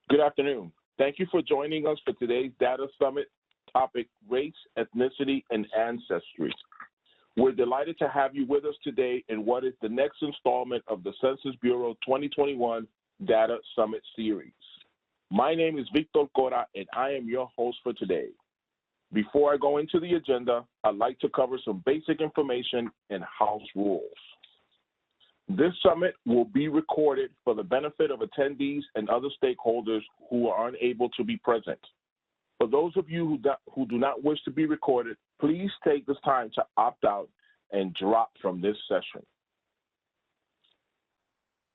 Good afternoon. Thank you for joining us for today's Data Summit topic, Race, Ethnicity, and Ancestry. We're delighted to have you with us today in what is the next installment of the Census Bureau 2021 Data Summit Series. My name is Victor Cora, and I am your host for today. Before I go into the agenda, I'd like to cover some basic information and house rules. This summit will be recorded for the benefit of attendees and other stakeholders who are unable to be present. For those of you who do not wish to be recorded, please take this time to opt out and drop from this session.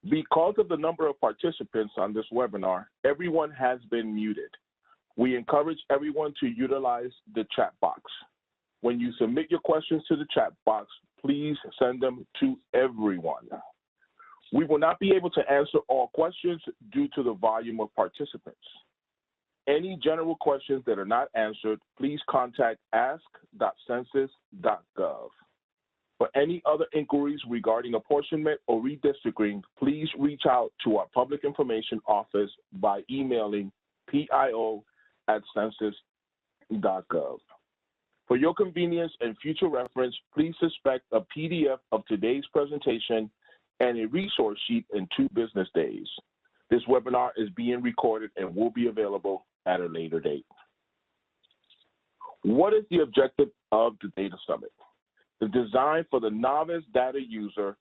Because of the number of participants on this webinar, everyone has been muted. We encourage everyone to utilize the chat box. When you submit your questions to the chat box, please send them to everyone. We will not be able to answer all questions due to the volume of participants. Any general questions that are not answered, please contact ask.census.gov. For any other inquiries regarding apportionment or redistricting, please reach out to our Public Information Office by emailing pio@census.gov. For your convenience and future reference, please expect a PDF of today's presentation and a resource sheet in 2 business days. This webinar is being recorded and will be available at a later date. What is the objective of the Data Summit? The design for the novice data user,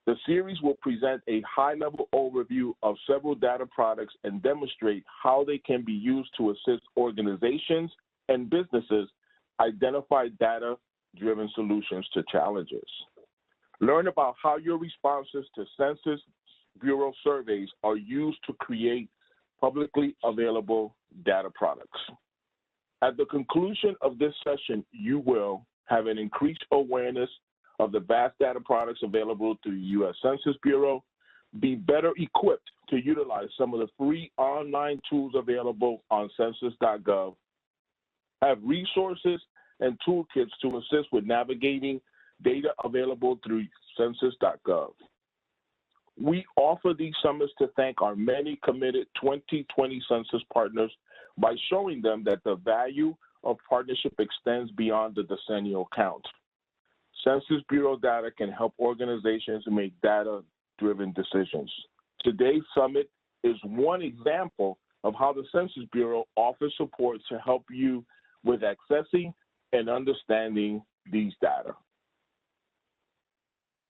the series will present a high-level overview of several data products and demonstrate how they can be used to assist organizations and businesses identify data-driven solutions to challenges. Learn about how your responses to Census Bureau surveys are used to create publicly available data products. At the conclusion of this session, you will have an increased awareness of the vast data products available through the U.S. Census Bureau, be better equipped to utilize some of the free online tools available on census.gov, have resources and toolkits to assist with navigating data available through census.gov. We offer these summits to thank our many committed 2020 census partners by showing them that the value of partnership extends beyond the decennial count. Census Bureau data can help organizations make data-driven decisions. Today's summit is one example of how the Census Bureau offers support to help you with accessing and understanding these data.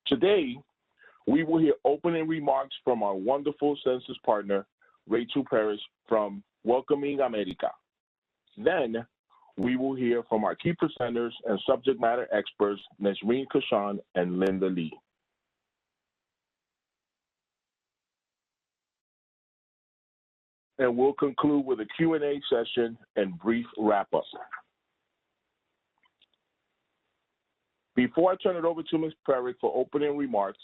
Today, we will hear opening remarks from our wonderful census partner, Rachel Perić from Welcoming America. Then, we will hear from our key presenters and subject matter experts, Nesreen, Khashan, and Linda Lee. And we'll conclude with a Q&A session and brief wrap-up. Before I turn it over to Ms. Perić for opening remarks,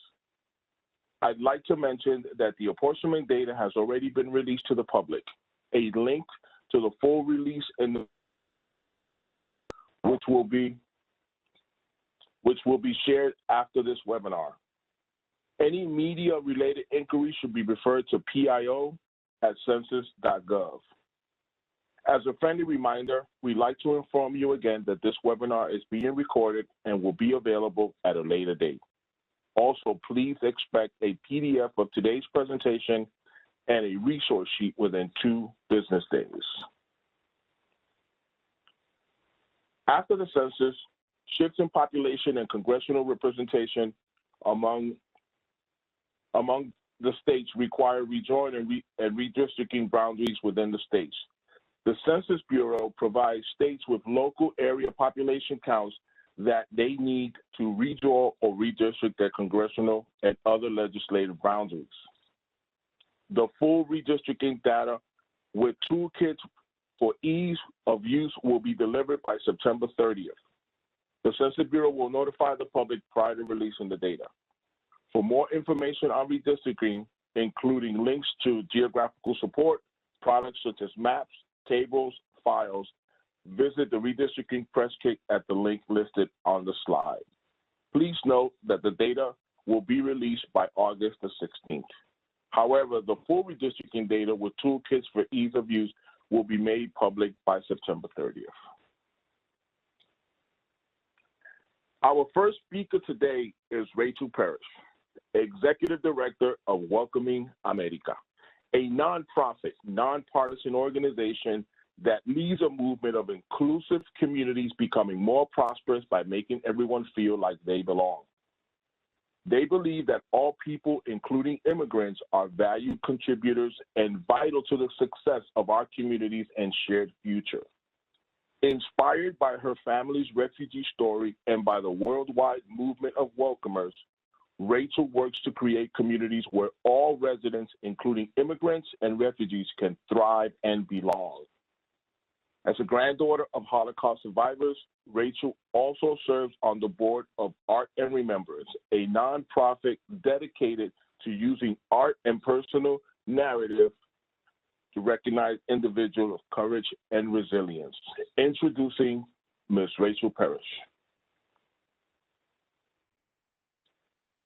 I'd like to mention that the apportionment data has already been released to the public. A link to the full release which will be shared after this webinar. Any media-related inquiries should be referred to pio@census.gov. As a friendly reminder, we'd like to inform you again that this webinar is being recorded and will be available at a later date. Also, please expect a PDF of today's presentation and a resource sheet within 2 business days. After the census, shifts in population and congressional representation among the states require rejoin and redistricting boundaries within the states. The Census Bureau provides states with local area population counts that they need to redraw or redistrict their congressional and other legislative boundaries. The full redistricting data with toolkits for ease of use will be delivered by September 30th. The Census Bureau will notify the public prior to releasing the data. For more information on redistricting, including links to geographical support, products such as maps, tables, files, visit the redistricting press kit at the link listed on the slide. Please note that the data will be released by August the 16th. However, the full redistricting data with toolkits for ease of use will be made public by September 30th. Our first speaker today is Rachel Perić, Executive Director of Welcoming America, a nonprofit, nonpartisan organization that leads a movement of inclusive communities becoming more prosperous by making everyone feel like they belong. They believe that all people, including immigrants, are valued contributors and vital to the success of our communities and shared future. Inspired by her family's refugee story and by the worldwide movement of welcomers, Rachel works to create communities where all residents, including immigrants and refugees, can thrive and belong. As a granddaughter of Holocaust survivors, Rachel also serves on the board of Art and Remembrance, a nonprofit dedicated to using art and personal narrative to recognize individuals of courage and resilience. Introducing Ms. Rachel Perić.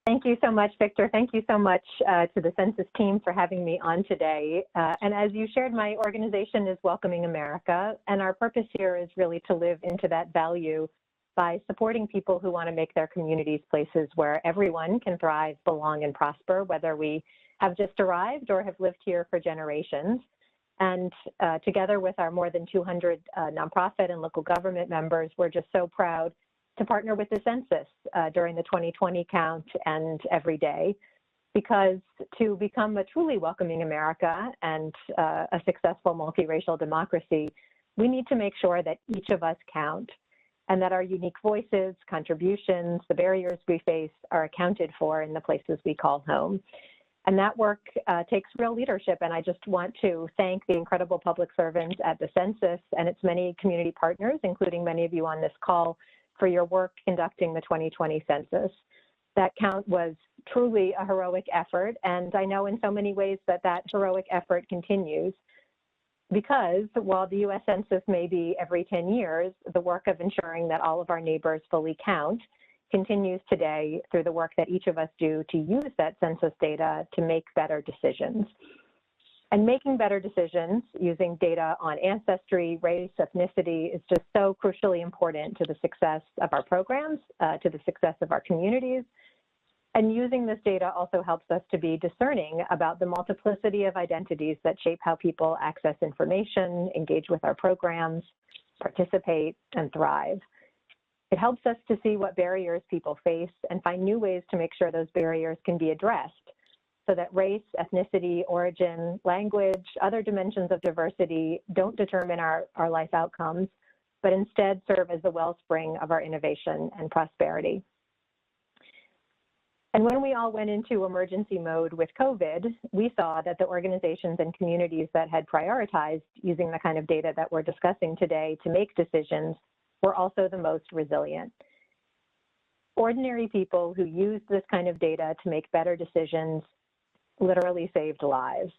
Thank you so much, Victor. Thank you so much to the Census team for having me on today. And as you shared, my organization is Welcoming America, and our purpose here is really to live into that value by supporting people who want to make their communities places where everyone can thrive, belong, and prosper, whether we have just arrived or have lived here for generations. And together with our more than 200 nonprofit and local government members, we're just so proud to partner with the census during the 2020 count and every day, because to become a truly welcoming America and a successful multiracial democracy, we need to make sure that each of us count and that our unique voices, contributions, the barriers we face are accounted for in the places we call home. And that work takes real leadership, and I just want to thank the incredible public servants at the census and its many community partners, including many of you on this call, for your work conducting the 2020 census. That count was truly a heroic effort, and I know in so many ways that that heroic effort continues, because while the U.S. Census may be every 10 years, the work of ensuring that all of our neighbors fully count continues today through the work that each of us do to use that census data to make better decisions. And making better decisions using data on ancestry, race, ethnicity is just so crucially important to the success of our programs, to the success of our communities. And using this data also helps us to be discerning about the multiplicity of identities that shape how people access information, engage with our programs, participate, and thrive. It helps us to see what barriers people face and find new ways to make sure those barriers can be addressed, so that race, ethnicity, origin, language, other dimensions of diversity don't determine our life outcomes, but instead serve as the wellspring of our innovation and prosperity. And when we all went into emergency mode with COVID, we saw that the organizations and communities that had prioritized using the kind of data that we're discussing today to make decisions were also the most resilient. Ordinary people who used this kind of data to make better decisions literally saved lives.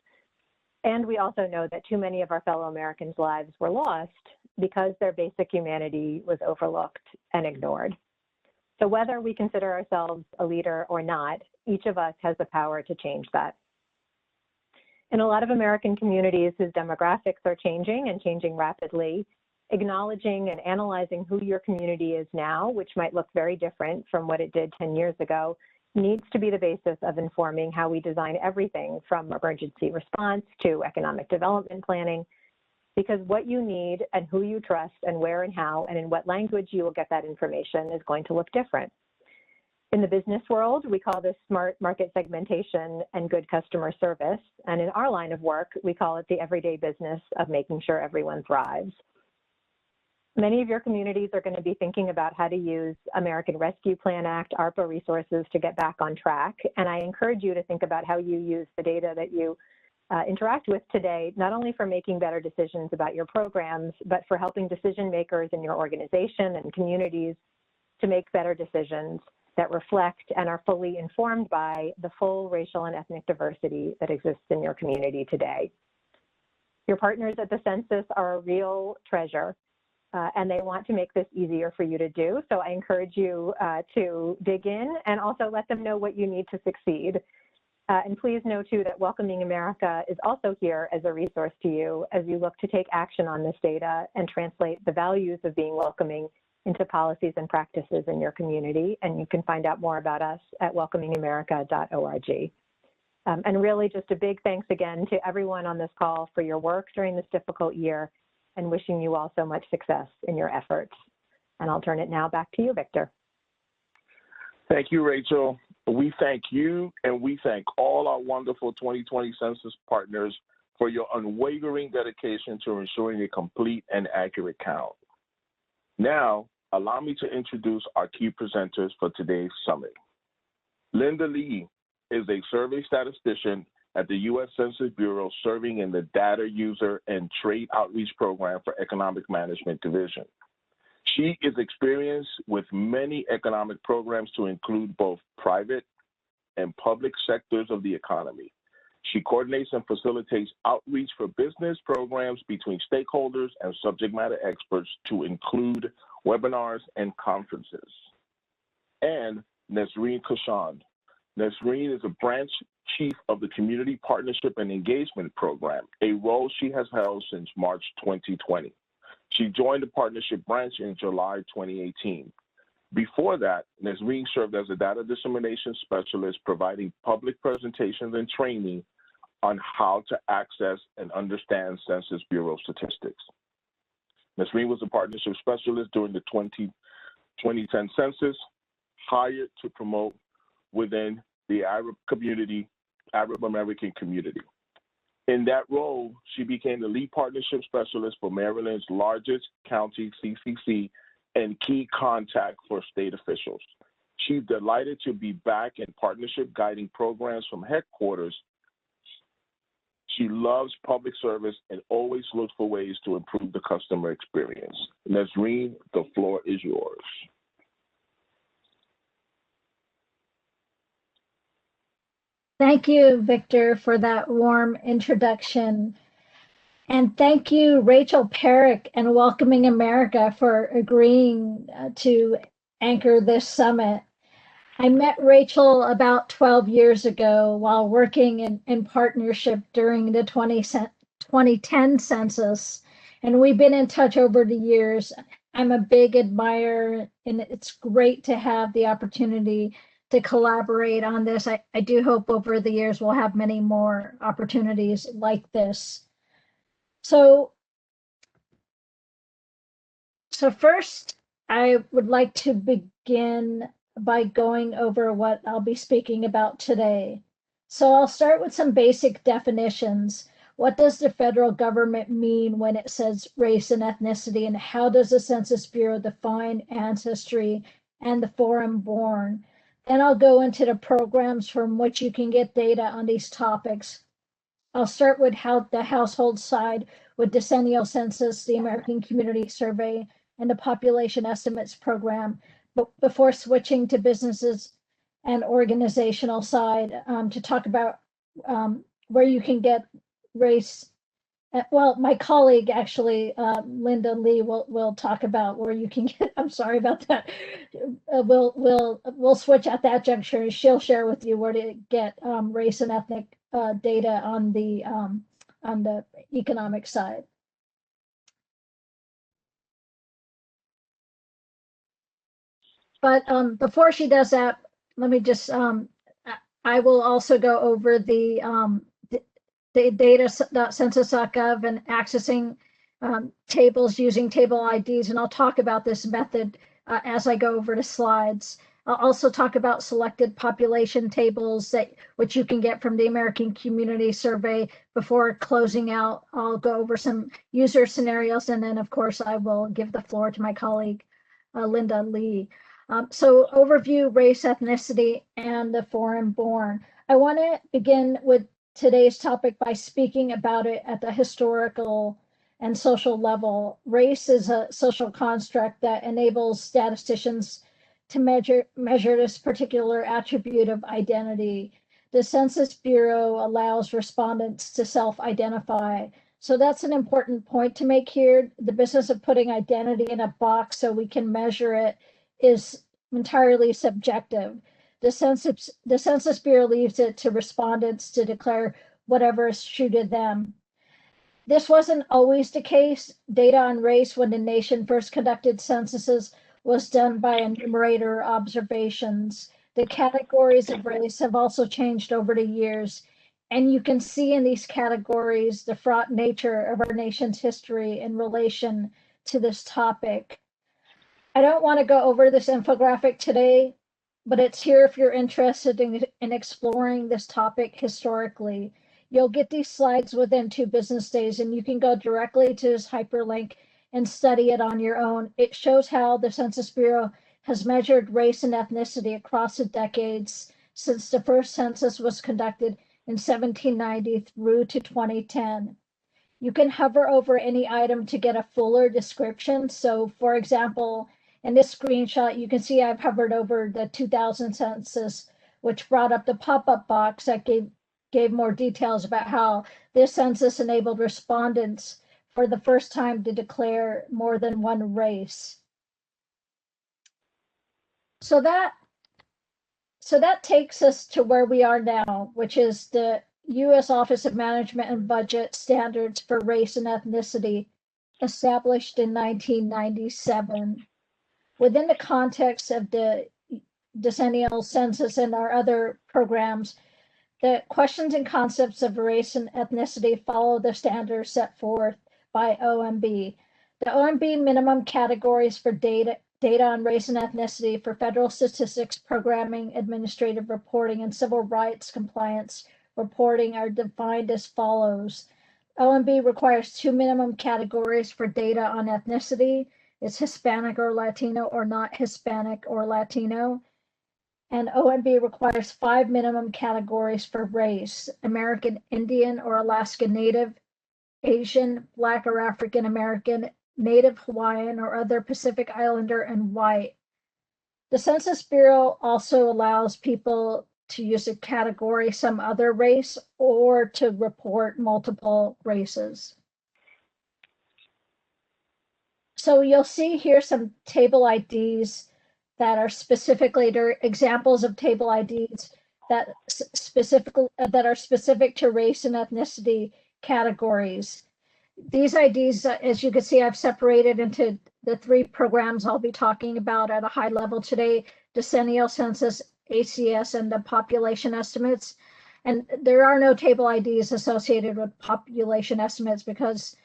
And we also know that too many of our fellow Americans' lives were lost because their basic humanity was overlooked and ignored. So whether we consider ourselves a leader or not, each of us has the power to change that. In a lot of American communities whose demographics are changing and changing rapidly, acknowledging and analyzing who your community is now, which might look very different from what it did 10 years ago, needs to be the basis of informing how we design everything from emergency response to economic development planning, because what you need and who you trust and where and how and in what language you will get that information is going to look different. In the business world, we call this smart market segmentation and good customer service. And in our line of work, we call it the everyday business of making sure everyone thrives. Many of your communities are going to be thinking about how to use American Rescue Plan Act, ARPA resources to get back on track. And I encourage you to think about how you use the data that you interact with today, not only for making better decisions about your programs, but for helping decision makers in your organization and communities to make better decisions that reflect and are fully informed by the full racial and ethnic diversity that exists in your community today. Your partners at the census are a real treasure. And they want to make this easier for you to do. So I encourage you to dig in and also let them know what you need to succeed. And please know, too, that Welcoming America is also here as a resource to you as you look to take action on this data and translate the values of being welcoming into policies and practices in your community. And you can find out more about us at welcomingamerica.org. And really just a big thanks again to everyone on this call for your work during this difficult year, and wishing you all so much success in your efforts. And I'll turn it now back to you, Victor. Thank you, Rachel. We thank you, and we thank all our wonderful 2020 census partners for your unwavering dedication to ensuring a complete and accurate count. Now, allow me to introduce our key presenters for today's summit. Linda Lee is a survey statistician at the U.S. Census Bureau, serving in the Data User and Trade Outreach Program for Economic Management Division. She is experienced with many economic programs to include both private and public sectors of the economy. She coordinates and facilitates outreach for business programs between stakeholders and subject matter experts to include webinars and conferences. And Nesreen Khashan. Nesreen is a branch chief of the Community Partnership and Engagement Program, a role she has held since March 2020. She joined the partnership branch in July 2018. Before that, Nesreen served as a data dissemination specialist, providing public presentations and training on how to access and understand Census Bureau statistics. Nesreen was a partnership specialist during the 2010 census, hired to promote within the Arab American community. In that role, she became the lead partnership specialist for Maryland's largest county CCC and key contact for state officials. She's delighted to be back in partnership, guiding programs from headquarters. She loves public service and always looks for ways to improve the customer experience. Nesreen, the floor is yours. Thank you, Victor, for that warm introduction. And thank you, Rachel Perić and Welcoming America, for agreeing to anchor this summit. I met Rachel about 12 years ago while working in partnership during the 2010 census, and we've been in touch over the years. I'm a big admirer, and it's great to have the opportunity to collaborate on this. I do hope over the years we'll have many more opportunities like this. So first, I would like to begin by going over what I'll be speaking about today. So I'll start with some basic definitions. What does the federal government mean when it says race and ethnicity, and how does the Census Bureau define ancestry and the foreign-born? Then I'll go into the programs from which you can get data on these topics. I'll start with the household side with decennial census, the American Community Survey, and the Population Estimates Program, but before switching to businesses and organizational side to talk about where you can get race. Well, my colleague actually, Linda Lee, will talk about where you can get. I'm sorry about that. We'll switch at that juncture. She'll share with you where to get race and ethnic data on the economic side. But before she does that, let me just. I will also go over the data.census.gov and accessing tables using table IDs, and I'll talk about this method as I go over the slides. I'll also talk about selected population tables which you can get from the American Community Survey. Before closing out, I'll go over some user scenarios, and then of course I will give the floor to my colleague, Linda Lee. So overview, race, ethnicity, and the foreign-born. I want to begin with today's topic by speaking about it at the historical and social level. Race is a social construct that enables statisticians to measure this particular attribute of identity. The Census Bureau allows respondents to self-identify. So that's an important point to make here. The business of putting identity in a box so we can measure it is entirely subjective. The Census Bureau leaves it to respondents to declare whatever is true to them. This wasn't always the case. Data on race when the nation first conducted censuses was done by enumerator observations. The categories of race have also changed over the years, and you can see in these categories the fraught nature of our nation's history in relation to this topic. I don't want to go over this infographic today, but it's here if you're interested in exploring this topic historically. You'll get these slides within 2 business days, and you can go directly to this hyperlink and study it on your own. It shows how the Census Bureau has measured race and ethnicity across the decades since the first census was conducted in 1790 through to 2010. You can hover over any item to get a fuller description. So for example, in this screenshot, you can see I've hovered over the 2000 census, which brought up the pop-up box that gave more details about how this census enabled respondents for the first time to declare more than one race. So that takes us to where we are now, which is the U.S. Office of Management and Budget Standards for Race and Ethnicity, established in 1997. Within the context of the decennial census and our other programs, the questions and concepts of race and ethnicity follow the standards set forth by OMB. The OMB minimum categories for data on race and ethnicity for federal statistics, programming, administrative reporting, and civil rights compliance reporting are defined as follows. OMB requires 2 minimum categories for data on ethnicity. It's Hispanic or Latino or not Hispanic or Latino. And OMB requires 5 minimum categories for race: American Indian or Alaska Native, Asian, Black or African American, Native Hawaiian or other Pacific Islander, and white. The Census Bureau also allows people to use a category some other race or to report multiple races. So you'll see here some table IDs that are specifically, they're examples of table IDs that are specific to race and ethnicity categories. These IDs, as you can see, I've separated into the 3 programs I'll be talking about at a high level today: decennial census, ACS, and the population estimates. And there are no table IDs associated with population estimates because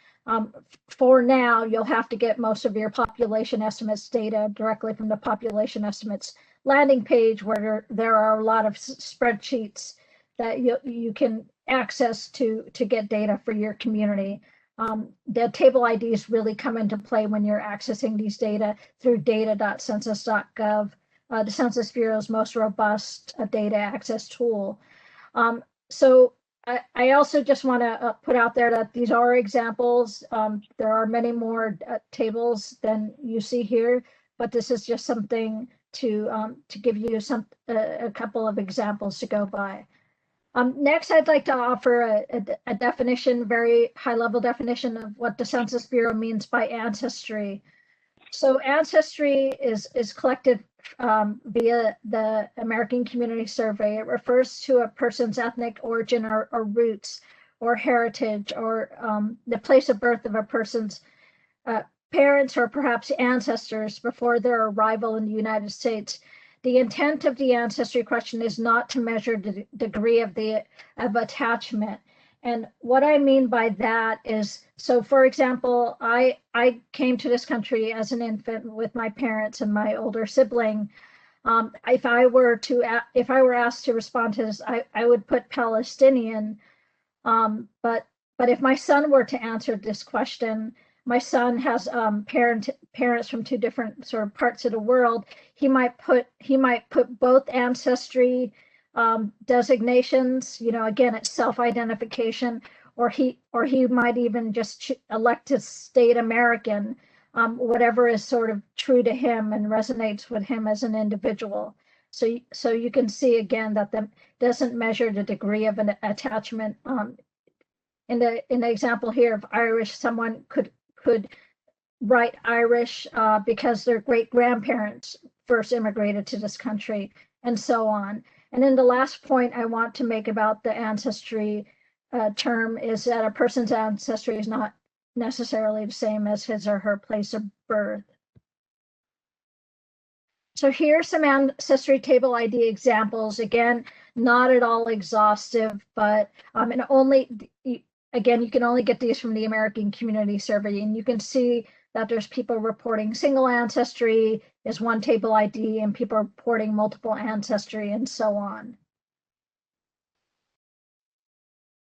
for now, you'll have to get most of your population estimates data directly from the population estimates landing page, where there are a lot of spreadsheets that you can access to get data for your community. The table IDs really come into play when you're accessing these data through data.census.gov, the Census Bureau's most robust data access tool. So I also just want to put out there that these are examples. There are many more tables than you see here, but this is just something to give you a couple of examples to go by. Next, I'd like to offer a definition, very high-level definition of what the Census Bureau means by ancestry. So ancestry is collected via the American Community Survey. It refers to a person's ethnic origin or roots or heritage, or the place of birth of a person's parents or perhaps ancestors before their arrival in the United States. The intent of the ancestry question is not to measure the degree of attachment. And what I mean by that is, so for example, I came to this country as an infant with my parents and my older sibling. If I were asked to respond to this, I would put Palestinian. But if my son were to answer this question, my son has parents from 2 different sort of parts of the world. He might put both ancestry designations. Again, it's self-identification, or he might even just elect to state American, whatever is sort of true to him and resonates with him as an individual. So you can see again that that doesn't measure the degree of an attachment. In the example here of Irish, someone could write Irish because their great grandparents first immigrated to this country, and so on. And then the last point I want to make about the ancestry term is that a person's ancestry is not necessarily the same as his or her place of birth. So here's some ancestry table ID examples. Again, not at all exhaustive, but and again, you can only get these from the American Community Survey, and you can see that there's people reporting single ancestry is one table ID, and people reporting multiple ancestry, and so on.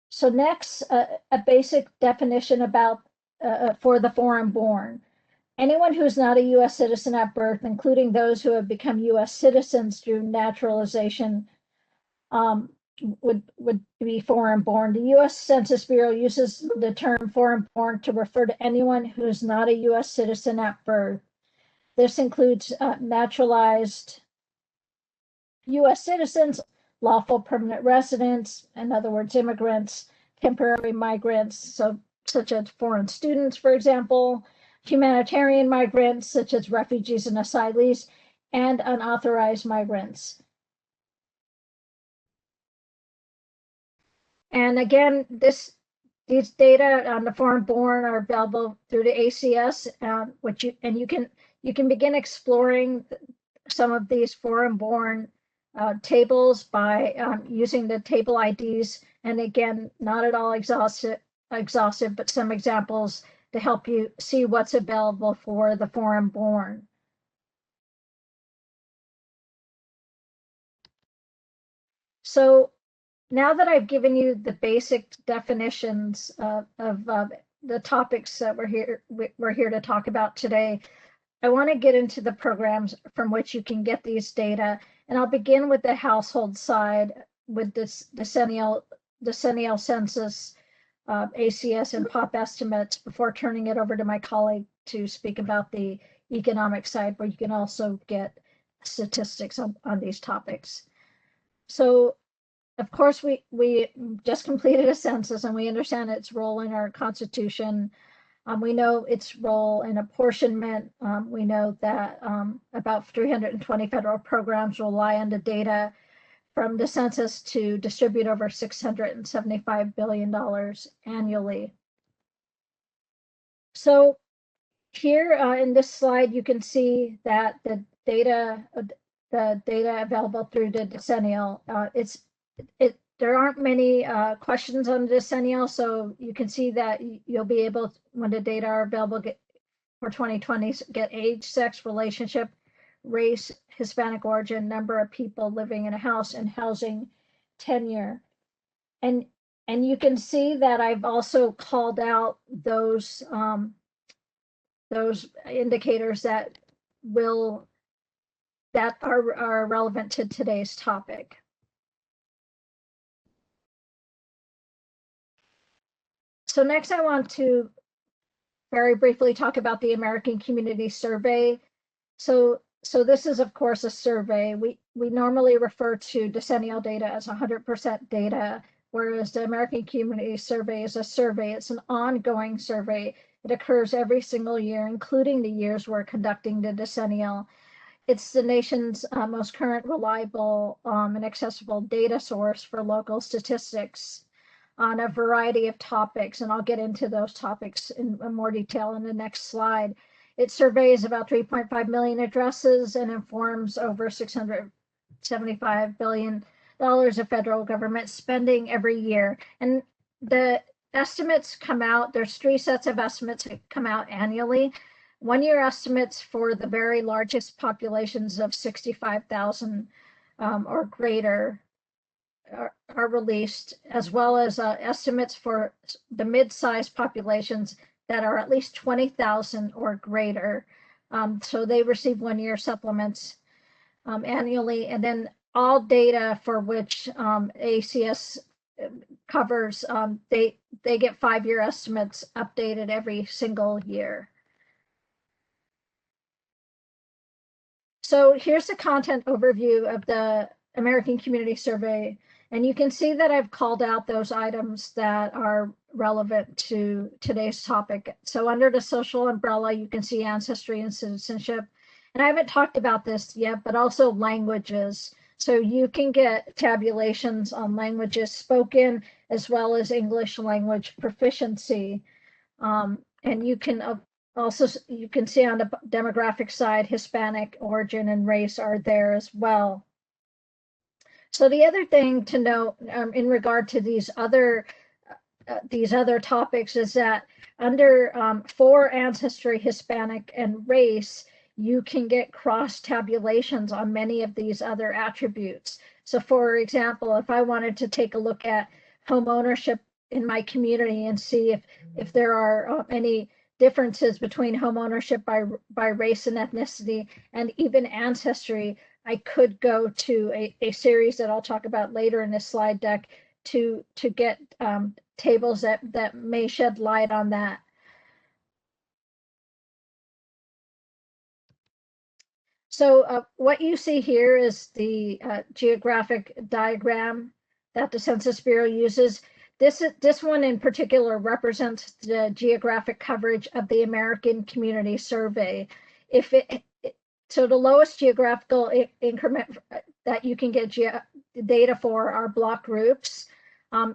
So next, a basic definition about for the foreign born. Anyone who is not a U.S. citizen at birth, including those who have become U.S. citizens through naturalization, would be foreign born. The U.S. Census Bureau uses the term foreign born to refer to anyone who is not a U.S. citizen at birth. This includes naturalized U.S. citizens, lawful permanent residents, in other words, immigrants, temporary migrants, such as foreign students, for example, humanitarian migrants, such as refugees and asylees, and unauthorized migrants. And again, these data on the foreign born are available through the ACS, you can begin exploring some of these foreign born tables by using the table IDs. And again, not at all exhaustive, but some examples to help you see what's available for the foreign born. So now that I've given you the basic definitions of the topics that we're here to talk about today, I want to get into the programs from which you can get these data. And I'll begin with the household side with this decennial census, ACS, and POP estimates before turning it over to my colleague to speak about the economic side, where you can also get statistics on these topics. So, of course, we just completed a census, and we understand its role in our Constitution. We know its role in apportionment. We know that about 320 federal programs rely on the data from the census to distribute over $675 billion annually. So here in this slide, you can see that the data available through the decennial, there aren't many questions on the decennial, so you can see that you'll be able, when the data are available for 2020, get age, sex, relationship, race, Hispanic origin, number of people living in a house, and housing tenure. And you can see that I've also called out those indicators that are relevant to today's topic. So next, I want to very briefly talk about the American Community Survey. So this is, of course, a survey. We normally refer to decennial data as 100% data, whereas the American Community Survey is a survey. It's an ongoing survey. It occurs every single year, including the years we're conducting the decennial. It's the nation's most current, reliable, and accessible data source for local statistics on a variety of topics, and I'll get into those topics in more detail in the next slide. It surveys about 3.5 million addresses and informs over $675 billion of federal government spending every year. And the estimates come out, there's 3 sets of estimates that come out annually. 1-year estimates for the very largest populations of 65,000 or greater are released, as well as estimates for the mid-sized populations that are at least 20,000 or greater. So they receive 1-year supplements annually, and then all data for which ACS covers, they get 5-year estimates updated every single year. So here's the content overview of the American Community Survey. And you can see that I've called out those items that are relevant to today's topic. So under the social umbrella, you can see ancestry and citizenship. And I haven't talked about this yet, but also languages. So you can get tabulations on languages spoken as well as English language proficiency. And you can also, you can see on the demographic side, Hispanic origin and race are there as well. So the other thing to note in regard to these other topics is that under for ancestry, Hispanic, and race, you can get cross tabulations on many of these other attributes. So for example, if I wanted to take a look at home ownership in my community and see if there are any differences between home ownership by race and ethnicity and even ancestry, I could go to a series that I'll talk about later in this slide deck to get tables that may shed light on that. So what you see here is the geographic diagram that the Census Bureau uses. This one in particular represents the geographic coverage of the American Community Survey. So the lowest geographical increment that you can get data for are block groups.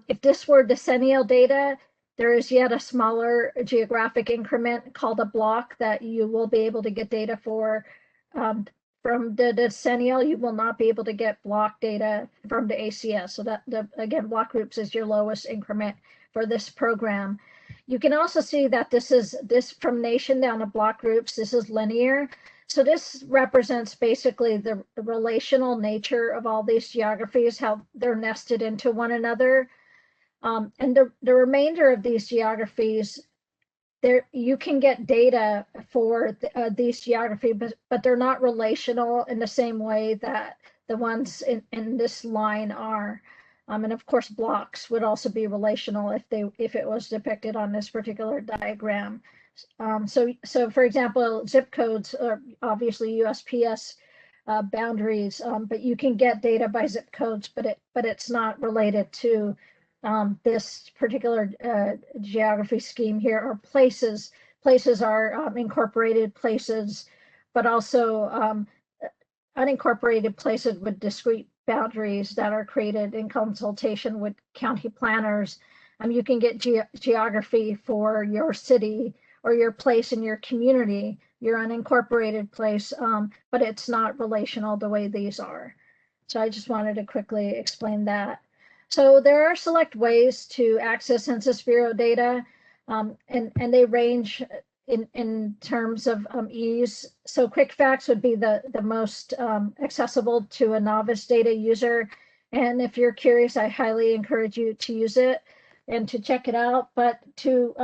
If this were decennial data, there is yet a smaller geographic increment called a block that you will be able to get data for. From the decennial, you will not be able to get block data from the ACS. So that, again, block groups is your lowest increment for this program. You can also see that this from nation down to block groups, this is linear. So this represents basically the relational nature of all these geographies, how they're nested into one another. And the remainder of these geographies, you can get data for these geography, but they're not relational in the same way that the ones in this line are. And of course, blocks would also be relational if it was depicted on this particular diagram. So for example, zip codes are obviously USPS boundaries, but you can get data by zip codes, but it's not related to this particular geography scheme here. Or places. Places are incorporated places, but also unincorporated places with discrete boundaries that are created in consultation with county planners. You can get geography for your city or your place in your community, your unincorporated place, but it's not relational the way these are. So I just wanted to quickly explain that. So there are select ways to access Census Bureau data, and they range in terms of ease. So quick facts would be the most accessible to a novice data user. And if you're curious, I highly encourage you to use it and to check it out. But to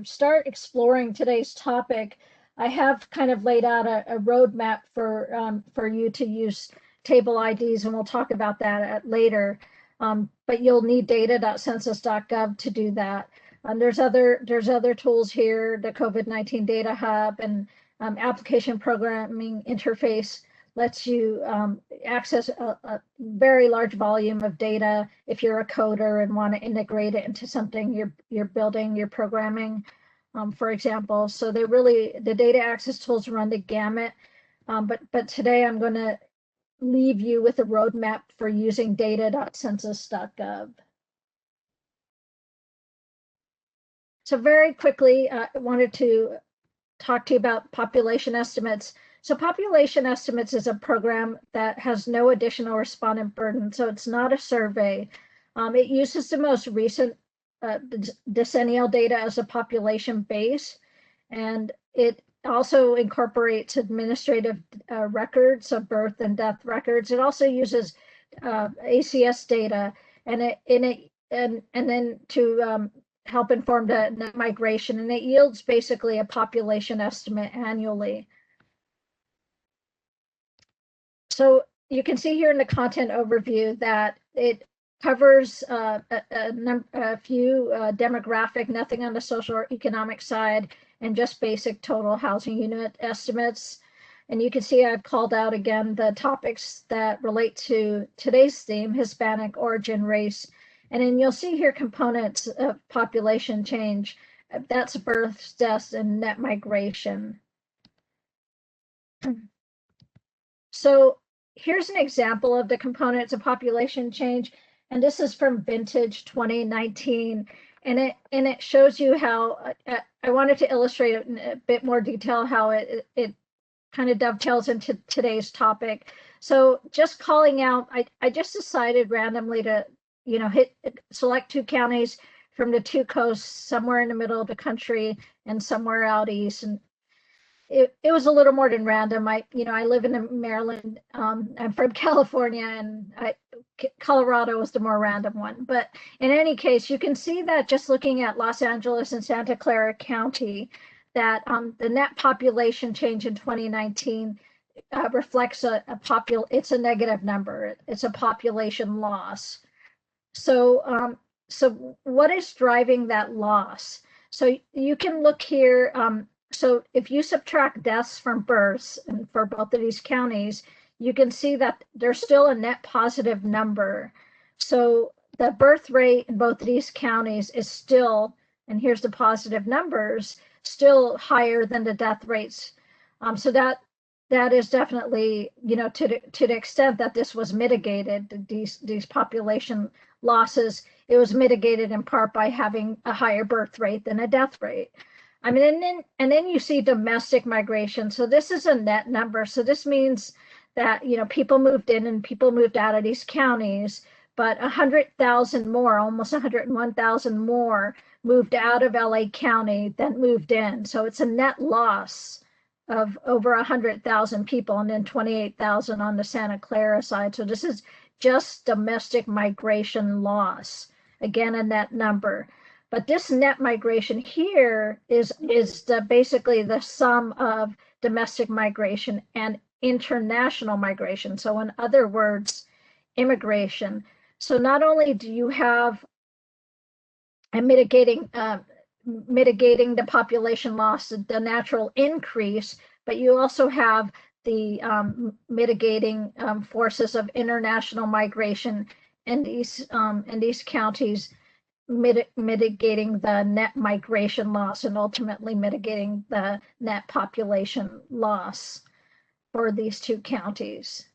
start exploring today's topic, I have kind of laid out a roadmap for you to use table IDs, and we'll talk about that later. But you'll need data.census.gov to do that. There's other tools here, the COVID-19 Data Hub and application programming interface lets you access a very large volume of data if you're a coder and want to integrate it into something you're building, you're programming, for example. So the data access tools run the gamut. But today I'm going to leave you with a roadmap for using data.census.gov. So very quickly, I wanted to talk to you about population estimates. So population estimates is a program that has no additional respondent burden. So it's not a survey. It uses the most recent decennial data as a population base. And it also incorporates administrative records of birth and death records. It also uses ACS data and then to help inform the net migration, and it yields basically a population estimate annually. So you can see here in the content overview that it covers a few demographic, nothing on the social or economic side, and just basic total housing unit estimates. And you can see I've called out again the topics that relate to today's theme, Hispanic origin, race. And then you'll see here components of population change. That's births, deaths, and net migration. So here's an example of the components of population change, and this is from Vintage 2019, and it shows you how I wanted to illustrate it in a bit more detail how it kind of dovetails into today's topic. So just calling out, I just decided randomly to select 2 counties from the 2 coasts, somewhere in the middle of the country and somewhere out east, and it was a little more than random. I live in Maryland. I'm from California, and Colorado was the more random one. But in any case, you can see that just looking at Los Angeles and Santa Clara County, that the net population change in 2019 reflects it's a negative number. It's a population loss. So so what is driving that loss? So you can look here. So if you subtract deaths from births, and for both of these counties, you can see that there's still a net positive number. So the birth rate in both of these counties is still, and here's the positive numbers, still higher than the death rates. So that is definitely, to the extent that this was mitigated, these population losses, it was mitigated in part by having a higher birth rate than a death rate. I mean, and then you see domestic migration. So this is a net number. So this means that, people moved in and people moved out of these counties, but 100,000 more, almost 101,000 more moved out of LA County than moved in. So it's a net loss of over 100,000 people, and then 28,000 on the Santa Clara side. So this is just domestic migration loss, again, a net number. But this net migration here is basically the sum of domestic migration and international migration. So in other words, immigration. So not only do you have a mitigating the population loss, the natural increase, but you also have the mitigating forces of international migration in these counties, mitigating the net migration loss and ultimately mitigating the net population loss for these 2 counties.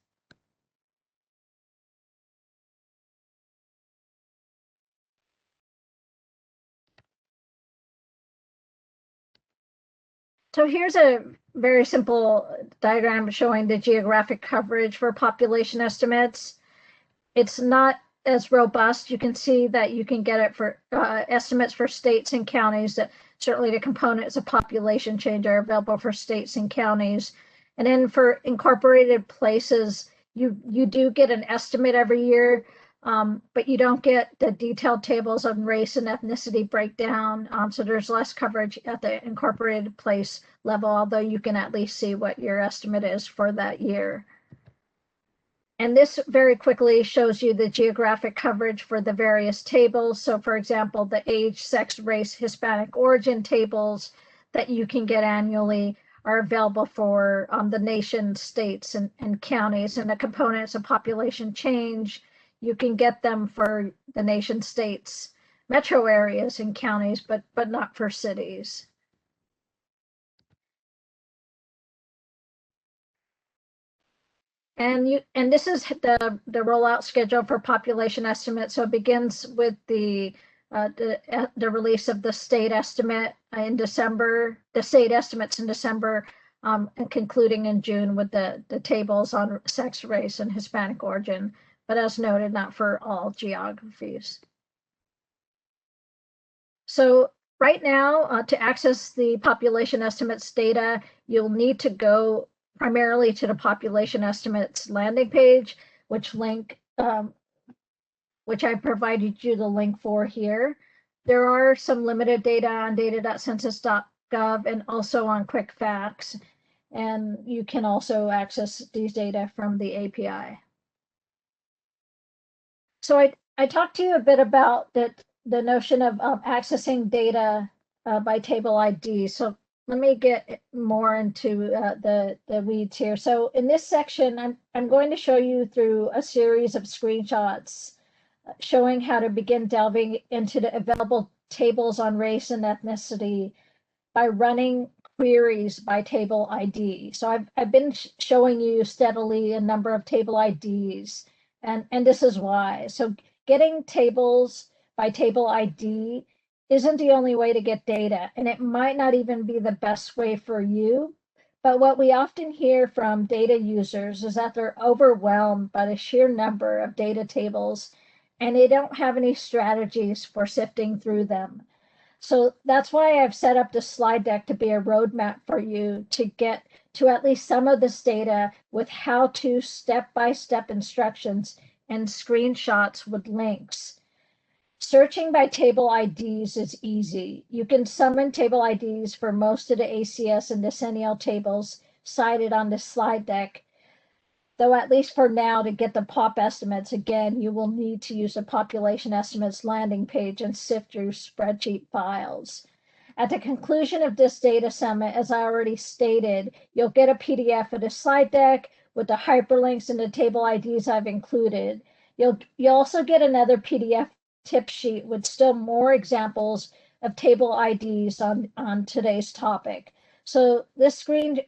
So here's a very simple diagram showing the geographic coverage for population estimates. It's not as robust. You can see that you can get it for estimates for states and counties, that certainly the components of population change are available for states and counties. And then for incorporated places, you do get an estimate every year, but you don't get the detailed tables on race and ethnicity breakdown. So there's less coverage at the incorporated place level, although you can at least see what your estimate is for that year. And this very quickly shows you the geographic coverage for the various tables. So for example, the age, sex, race, Hispanic origin tables that you can get annually are available for the nation, states, and counties. And the components of population change, you can get them for the nation, states, metro areas, and counties, but not for cities. And this is the rollout schedule for population estimate. So it begins with the release of the state estimate in December, the state estimates in December, and concluding in June with the tables on sex, race, and Hispanic origin. But as noted, not for all geographies. So right now, to access the population estimates data, you'll need to go primarily to the population estimates landing page, which I provided you the link for here. There are some limited data on data.census.gov and also on Quick Facts, and you can also access these data from the API. So I talked to you a bit about the notion of accessing data by table ID. So let me get more into the weeds here. So in this section, I'm going to show you through a series of screenshots showing how to begin delving into the available tables on race and ethnicity by running queries by table ID. So I've been showing you steadily a number of table IDs, and this is why. So getting tables by table ID isn't the only way to get data, and it might not even be the best way for you. But what we often hear from data users is that they're overwhelmed by the sheer number of data tables, and they don't have any strategies for sifting through them. So that's why I've set up the slide deck to be a roadmap for you to get to at least some of this data with how to step-by-step instructions and screenshots with links. Searching by table IDs is easy. You can summon table IDs for most of the ACS and decennial tables cited on the slide deck. Though at least for now, to get the POP estimates, again, you will need to use the population estimates landing page and sift through spreadsheet files. At the conclusion of this data summit, as I already stated, you'll get a PDF of the slide deck with the hyperlinks and the table IDs I've included. You'll also get another PDF tip sheet with still more examples of table IDs on today's topic. So this screen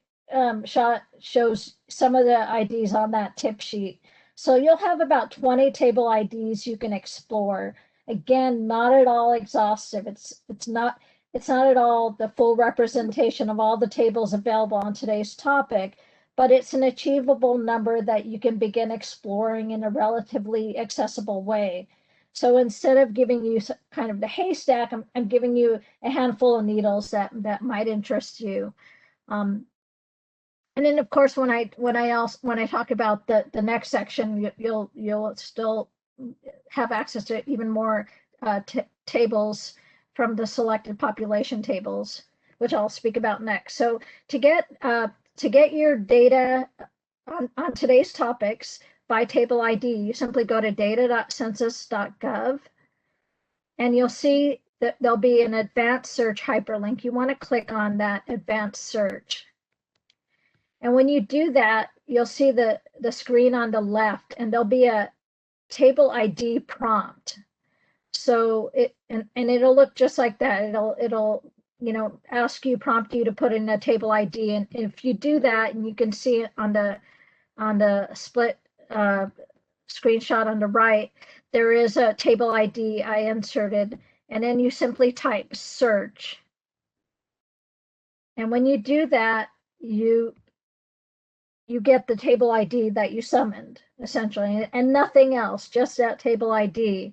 shot shows some of the IDs on that tip sheet. So you'll have about 20 table IDs you can explore. Again, not at all exhaustive. It's not at all the full representation of all the tables available on today's topic, but it's an achievable number that you can begin exploring in a relatively accessible way. So instead of giving you kind of the haystack, I'm giving you a handful of needles that might interest you. And then, of course, when I talk about the next section, you'll still have access to even more tables from the selected population tables, which I'll speak about next. So to get your data on today's topics by table ID, you simply go to data.census.gov, and you'll see that there'll be an advanced search hyperlink. You want to click on that advanced search. And when you do that, you'll see the screen on the left, and there'll be a table ID prompt. So it'll look just like that. It'll ask you, prompt you to put in a table ID, and if you do that, and you can see it on the split screenshot on the right, there is a table ID I inserted, and then you simply type search. And when you do that, you get the table ID that you summoned, essentially, and nothing else, just that table ID.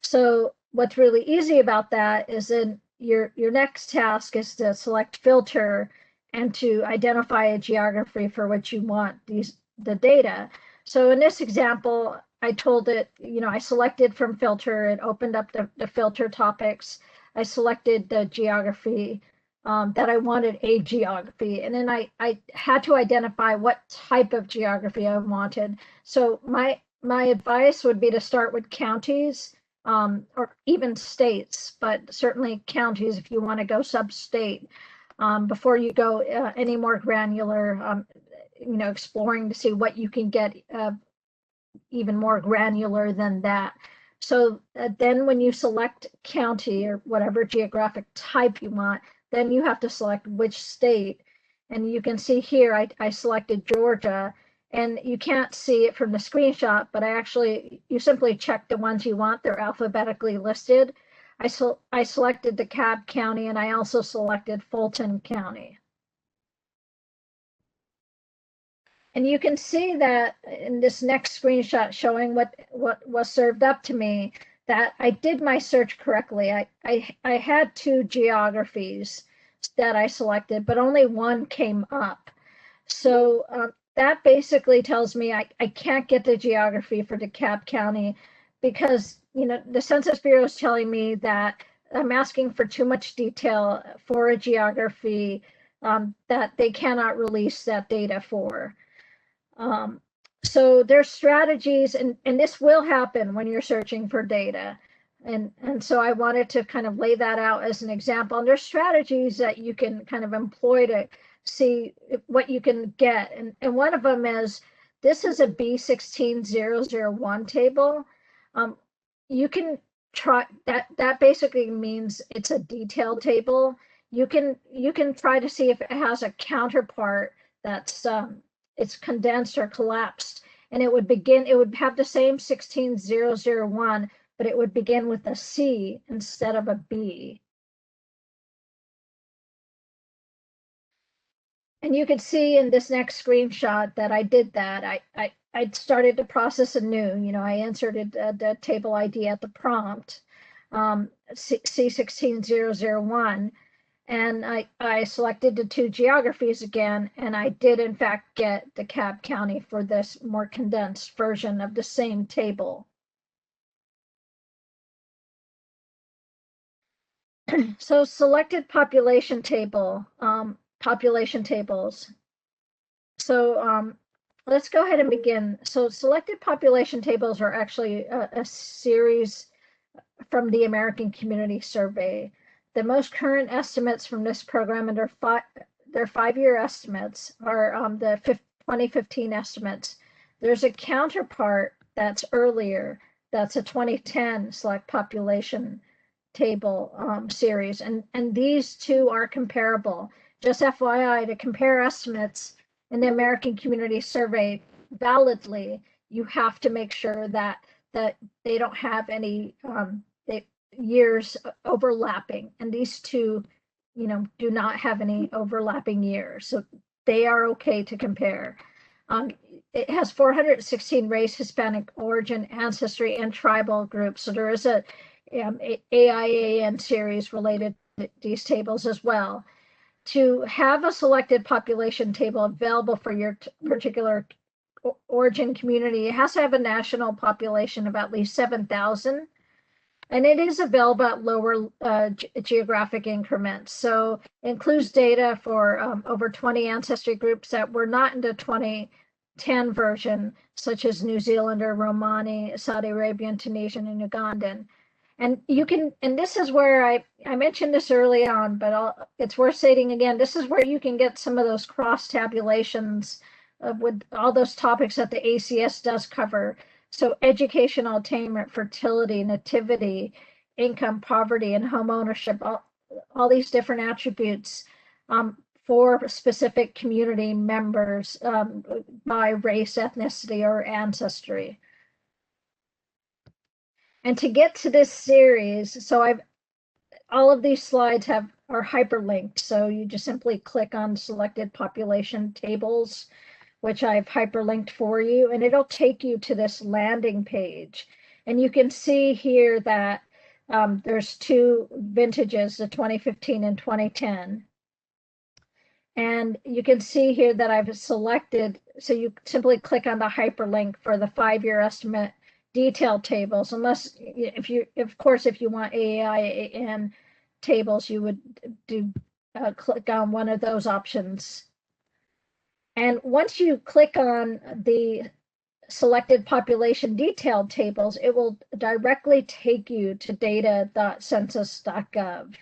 So what's really easy about that is then your next task is to select filter and to identify a geography for which you want the data. So in this example, I told it, I selected from filter, it opened up the filter topics. I selected the geography that I wanted a geography. And then I had to identify what type of geography I wanted. So my advice would be to start with counties or even states, but certainly counties if you want to go sub-state before you go any more granular, exploring to see what you can get even more granular than that. So then when you select county or whatever geographic type you want, then you have to select which state. And you can see here, I selected Georgia, and you can't see it from the screenshot, but you simply check the ones you want. They're alphabetically listed. I selected DeKalb County, and I also selected Fulton County. And you can see that in this next screenshot showing what was served up to me, that I did my search correctly. I had 2 geographies that I selected, but only one came up. So that basically tells me I can't get the geography for DeKalb County because the Census Bureau is telling me that I'm asking for too much detail for a geography that they cannot release that data for. So there's strategies, and this will happen when you're searching for data. And so I wanted to kind of lay that out as an example. And there's strategies that you can kind of employ to see what you can get. And one of them is, this is a B16001 table. You can try that. That basically means it's a detailed table. you can try to see if it has a counterpart that's it's condensed or collapsed, and it would have the same 16001, but it would begin with a C instead of a B. And you can see in this next screenshot that I did that. I started to process anew. I inserted the table ID at the prompt, C16001, and I selected the two geographies again, and I did in fact get DeKalb County for this more condensed version of the same table. So selected population tables. So let's go ahead and begin. So selected population tables are actually a series from the American Community Survey. The most current estimates from this program, and their 5-year estimates, are the 2015 estimates. There's a counterpart that's earlier, that's a 2010 select population table series, and these two are comparable. Just FYI, to compare estimates in the American Community Survey validly, you have to make sure that they don't have any years overlapping, and these two do not have any overlapping years, so they are okay to compare. It has 416 race, Hispanic origin, ancestry, and tribal groups, so there is a AIAN series related to these tables as well. To have a selected population table available for your particular origin community, it has to have a national population of at least 7,000, and it is available at lower geographic increments. So it includes data for over 20 ancestry groups that were not in the 2010 version, such as New Zealander, Romani, Saudi Arabian, Tunisian, and Ugandan. And this is where I mentioned this early on, but it's worth stating again, this is where you can get some of those cross tabulations with all those topics that the ACS does cover. So educational attainment, fertility, nativity, income, poverty, and home ownership, all these different attributes for specific community members by race, ethnicity, or ancestry. And to get to this series, so all of these slides are hyperlinked. So you just simply click on selected population tables, which I've hyperlinked for you, and it'll take you to this landing page. And you can see here that there's two vintages, the 2015 and 2010. And you can see here that I've selected, so you simply click on the hyperlink for the 5-year estimate detailed tables, unless if you want AIAN tables, you would click on one of those options. And once you click on the selected population detailed tables, it will directly take you to data.census.gov.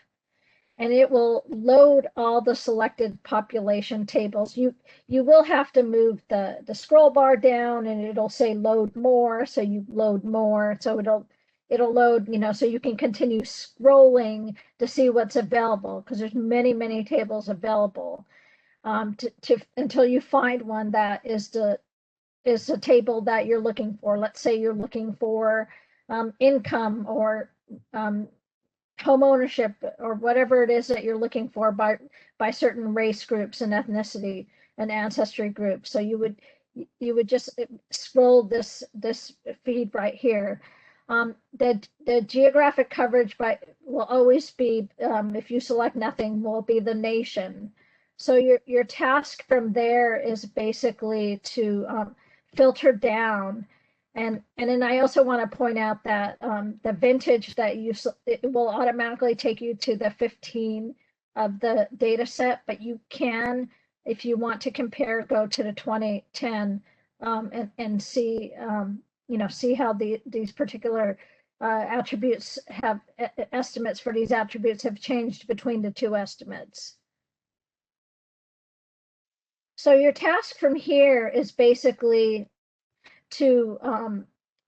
And it will load all the selected population tables. You will have to move the scroll bar down, and it'll say load more, so you load more. So it'll load, so you can continue scrolling to see what's available, because there's many tables available until you find one that is the table that you're looking for. Let's say you're looking for income or home ownership, or whatever it is that you're looking for by certain race groups and ethnicity and ancestry groups. So you would just scroll this feed right here. The geographic coverage will always be, if you select nothing, will be the nation. So your task from there is basically to filter down. And then I also want to point out that the vintage that it will automatically take you to the 15 of the data set, but you can, if you want to compare, go to the 2010 and see, see how these particular attributes have estimates for these attributes have changed between the two estimates. So your task from here is basically to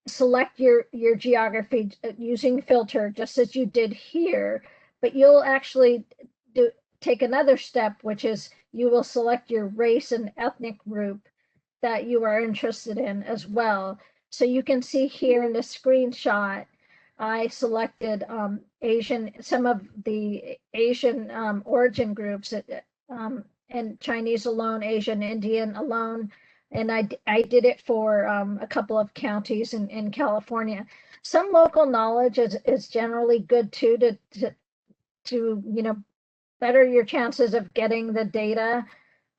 select your geography using filter, just as you did here, but you'll actually take another step, which is you will select your race and ethnic group that you are interested in as well. So you can see here in the screenshot, I selected some of the Asian origin groups, and Chinese alone, Asian, Indian alone. And I did it for a couple of counties in California. Some local knowledge is generally good too, to better your chances of getting the data.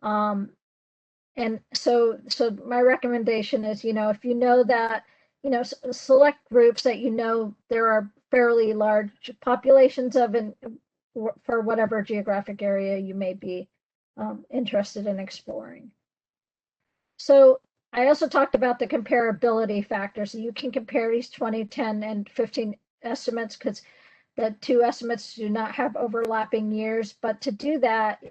And so my recommendation is, if you know that, select groups that there are fairly large populations of, for whatever geographic area you may be interested in exploring. So I also talked about the comparability factor. So you can compare these 2010 and 15 estimates, because the two estimates do not have overlapping years. But to do that,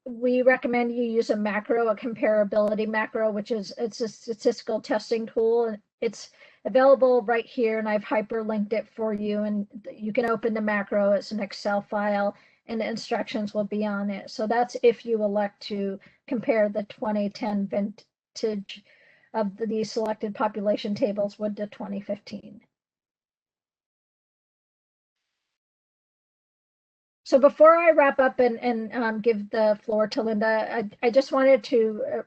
we recommend you use a comparability macro, it's a statistical testing tool, and it's available right here, and I've hyperlinked it for you, and you can open the macro. It's an Excel file, and the instructions will be on it. So that's if you elect to compare the 2010 vintage of these selected population tables with the 2015. So before I wrap up and give the floor to Linda, I just wanted to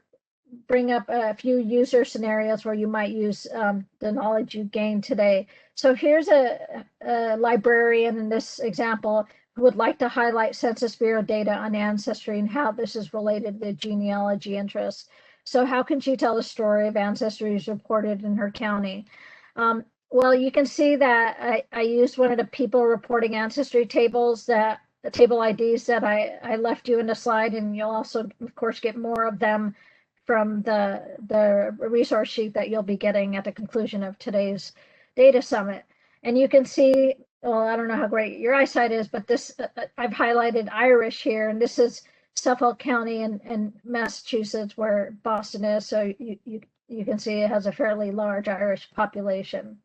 bring up a few user scenarios where you might use the knowledge you gained today. So here's a librarian in this example who would like to highlight Census Bureau data on Ancestry and how this is related to genealogy interests. So how can she tell the story of Ancestry as reported in her county? Well, you can see that I used one of the people reporting Ancestry tables, the table IDs that I left you in the slide, and you'll also, of course, get more of them from the resource sheet that you'll be getting at the conclusion of today's data summit. And you can see, well, I don't know how great your eyesight is, but this, I've highlighted Irish here, and this is Suffolk County in Massachusetts, where Boston is. So you can see it has a fairly large Irish population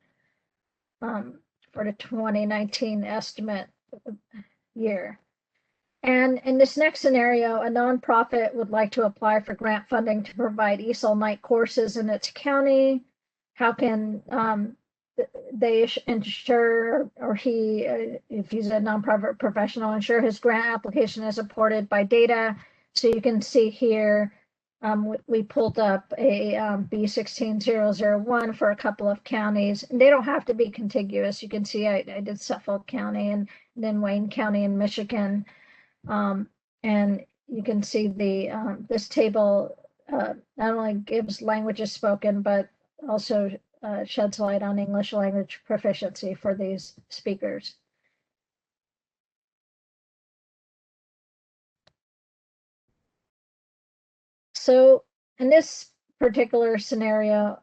for the 2019 estimate year. And in this next scenario, a nonprofit would like to apply for grant funding to provide ESOL night courses in its county. How can they ensure, or he, if he's a nonprofit professional, ensure his grant application is supported by data? So you can see here, we pulled up a B16001 for a couple of counties, and they don't have to be contiguous. You can see I did Suffolk County and then Wayne County in Michigan. And you can see this table not only gives languages spoken, but also sheds light on English language proficiency for these speakers. So in this particular scenario,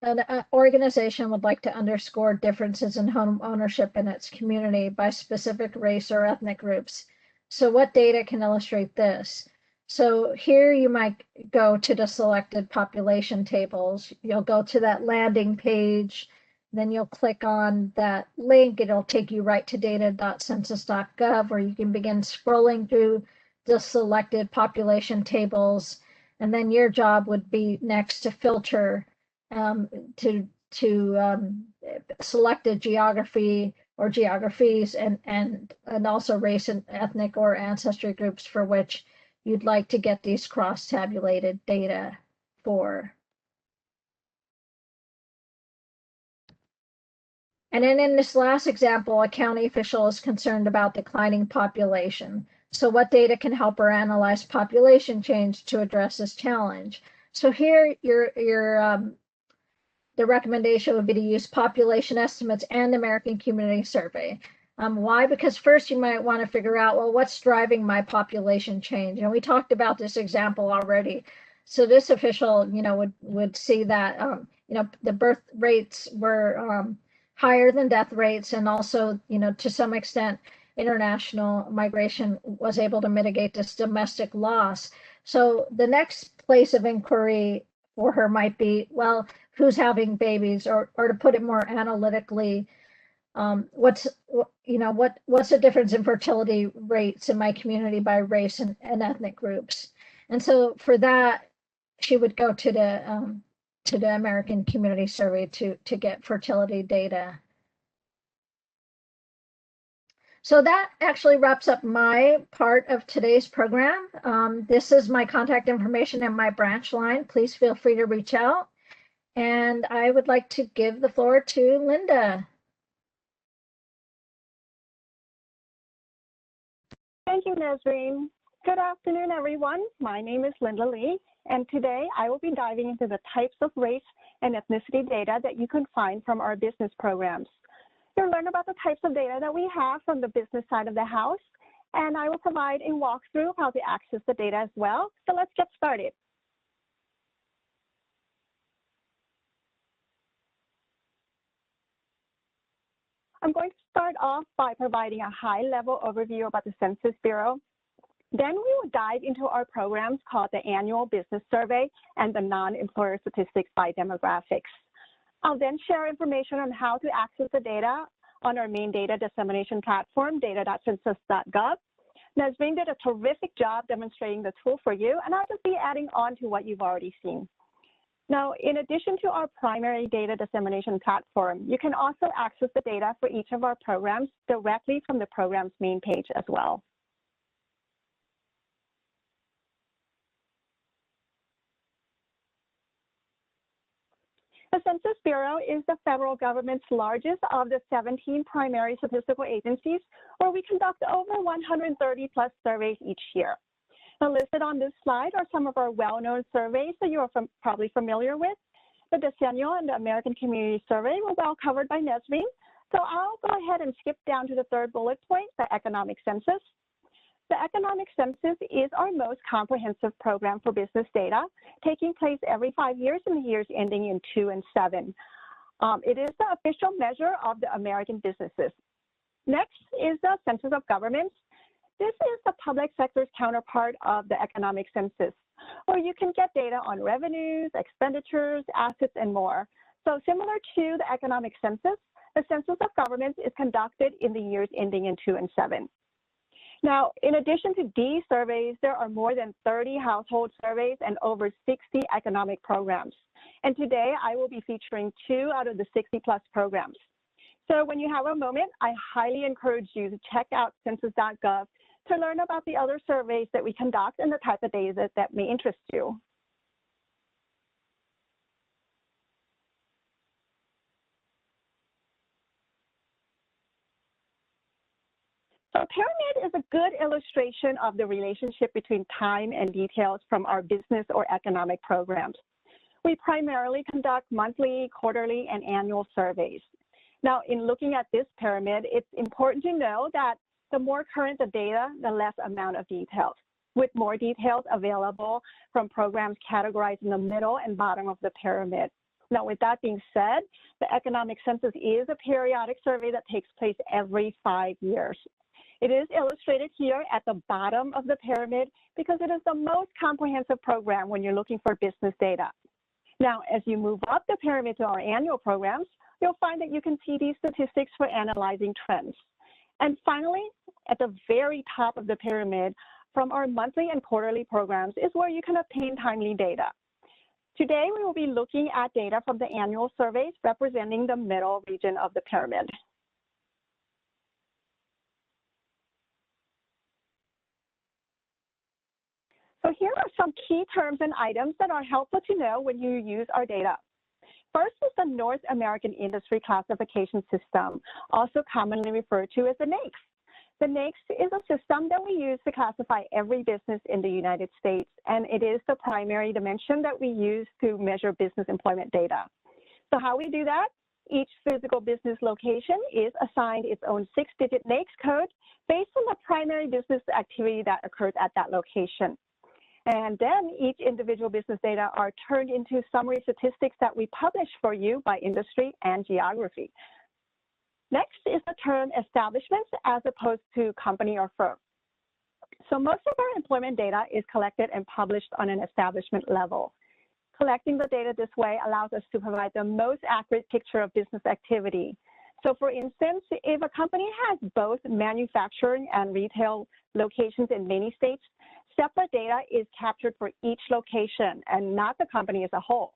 an organization would like to underscore differences in home ownership in its community by specific race or ethnic groups. So what data can illustrate this? So here you might go to the selected population tables. You'll go to that landing page, then you'll click on that link. It'll take you right to data.census.gov, where you can begin scrolling through the selected population tables. And then your job would be next to filter to select a geography or geographies and also race and ethnic or ancestry groups for which you'd like to get these cross-tabulated data for. And then in this last example, a county official is concerned about declining population. So what data can help her analyze population change to address this challenge? So here the recommendation would be to use population estimates and American Community Survey. Why? Because first you might want to figure out, well, what's driving my population change? And we talked about this example already. So this official, would see that, the birth rates were higher than death rates, and also, to some extent, international migration was able to mitigate this domestic loss. So the next place of inquiry for her might be, well, who's having babies, or to put it more analytically, what's the difference in fertility rates in my community by race and ethnic groups. And so for that, she would go to the American Community Survey to get fertility data. So that actually wraps up my part of today's program. This is my contact information and my branch line. Please feel free to reach out. And I would like to give the floor to Linda. Thank you, Nesreen. Good afternoon, everyone. My name is Linda Lee, and today I will be diving into the types of race and ethnicity data that you can find from our business programs. You'll learn about the types of data that we have from the business side of the house, and I will provide a walkthrough of how to access the data as well. So let's get started. I'm going to start off by providing a high-level overview about the Census Bureau. Then we will dive into our programs called the Annual Business Survey and the Non-Employer Statistics by Demographics. I'll then share information on how to access the data on our main data dissemination platform, data.census.gov. Nesreen did a terrific job demonstrating the tool for you, and I'll just be adding on to what you've already seen. Now, in addition to our primary data dissemination platform, you can also access the data for each of our programs directly from the program's main page as well. The Census Bureau is the federal government's largest of the 17 primary statistical agencies, where we conduct over 130 plus surveys each year. Now, listed on this slide are some of our well-known surveys that you are probably familiar with. The Decennial and the American Community Survey were well covered by Nesreen, so I'll go ahead and skip down to the third bullet point, the Economic Census. The Economic Census is our most comprehensive program for business data, taking place every 5 years in the years ending in 2 and 7. It is the official measure of the American businesses. Next is the Census of Governments. This is the public sector's counterpart of the Economic Census, where you can get data on revenues, expenditures, assets, and more. So similar to the Economic Census, the Census of Governments is conducted in the years ending in 2 and 7. Now, in addition to these surveys, there are more than 30 household surveys and over 60 economic programs. And today, I will be featuring 2 out of the 60 plus programs. So when you have a moment, I highly encourage you to check out census.gov to learn about the other surveys that we conduct and the type of data that may interest you. So a pyramid is a good illustration of the relationship between time and details from our business or economic programs. We primarily conduct monthly, quarterly, and annual surveys. Now, in looking at this pyramid, it's important to know that the more current the data, the less amount of details, with more details available from programs categorized in the middle and bottom of the pyramid. Now, with that being said, the Economic Census is a periodic survey that takes place every 5 years. It is illustrated here at the bottom of the pyramid because it is the most comprehensive program when you're looking for business data. Now, as you move up the pyramid to our annual programs, you'll find that you can see these statistics for analyzing trends. And finally, at the very top of the pyramid, from our monthly and quarterly programs is where you can obtain timely data. Today, we will be looking at data from the annual surveys representing the middle region of the pyramid. So here are some key terms and items that are helpful to know when you use our data. First is the North American Industry Classification System, also commonly referred to as the NAICS. The NAICS is a system that we use to classify every business in the United States, and it is the primary dimension that we use to measure business employment data. So how we do that? Each physical business location is assigned its own 6-digit NAICS code based on the primary business activity that occurs at that location. And then each individual business data are turned into summary statistics that we publish for you by industry and geography. Next is the term establishments as opposed to company or firm. So most of our employment data is collected and published on an establishment level. Collecting the data this way allows us to provide the most accurate picture of business activity. So for instance, if a company has both manufacturing and retail locations in many states, separate data is captured for each location and not the company as a whole.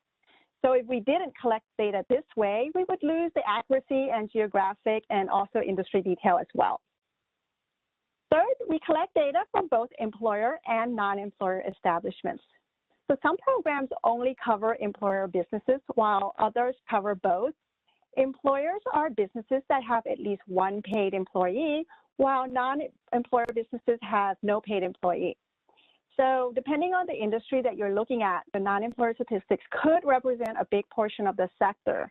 So if we didn't collect data this way, we would lose the accuracy and geographic and also industry detail as well. Third, we collect data from both employer and non-employer establishments. So some programs only cover employer businesses while others cover both. Employers are businesses that have at least one paid employee, while non-employer businesses have no paid employee. So depending on the industry that you're looking at, the non-employer statistics could represent a big portion of the sector.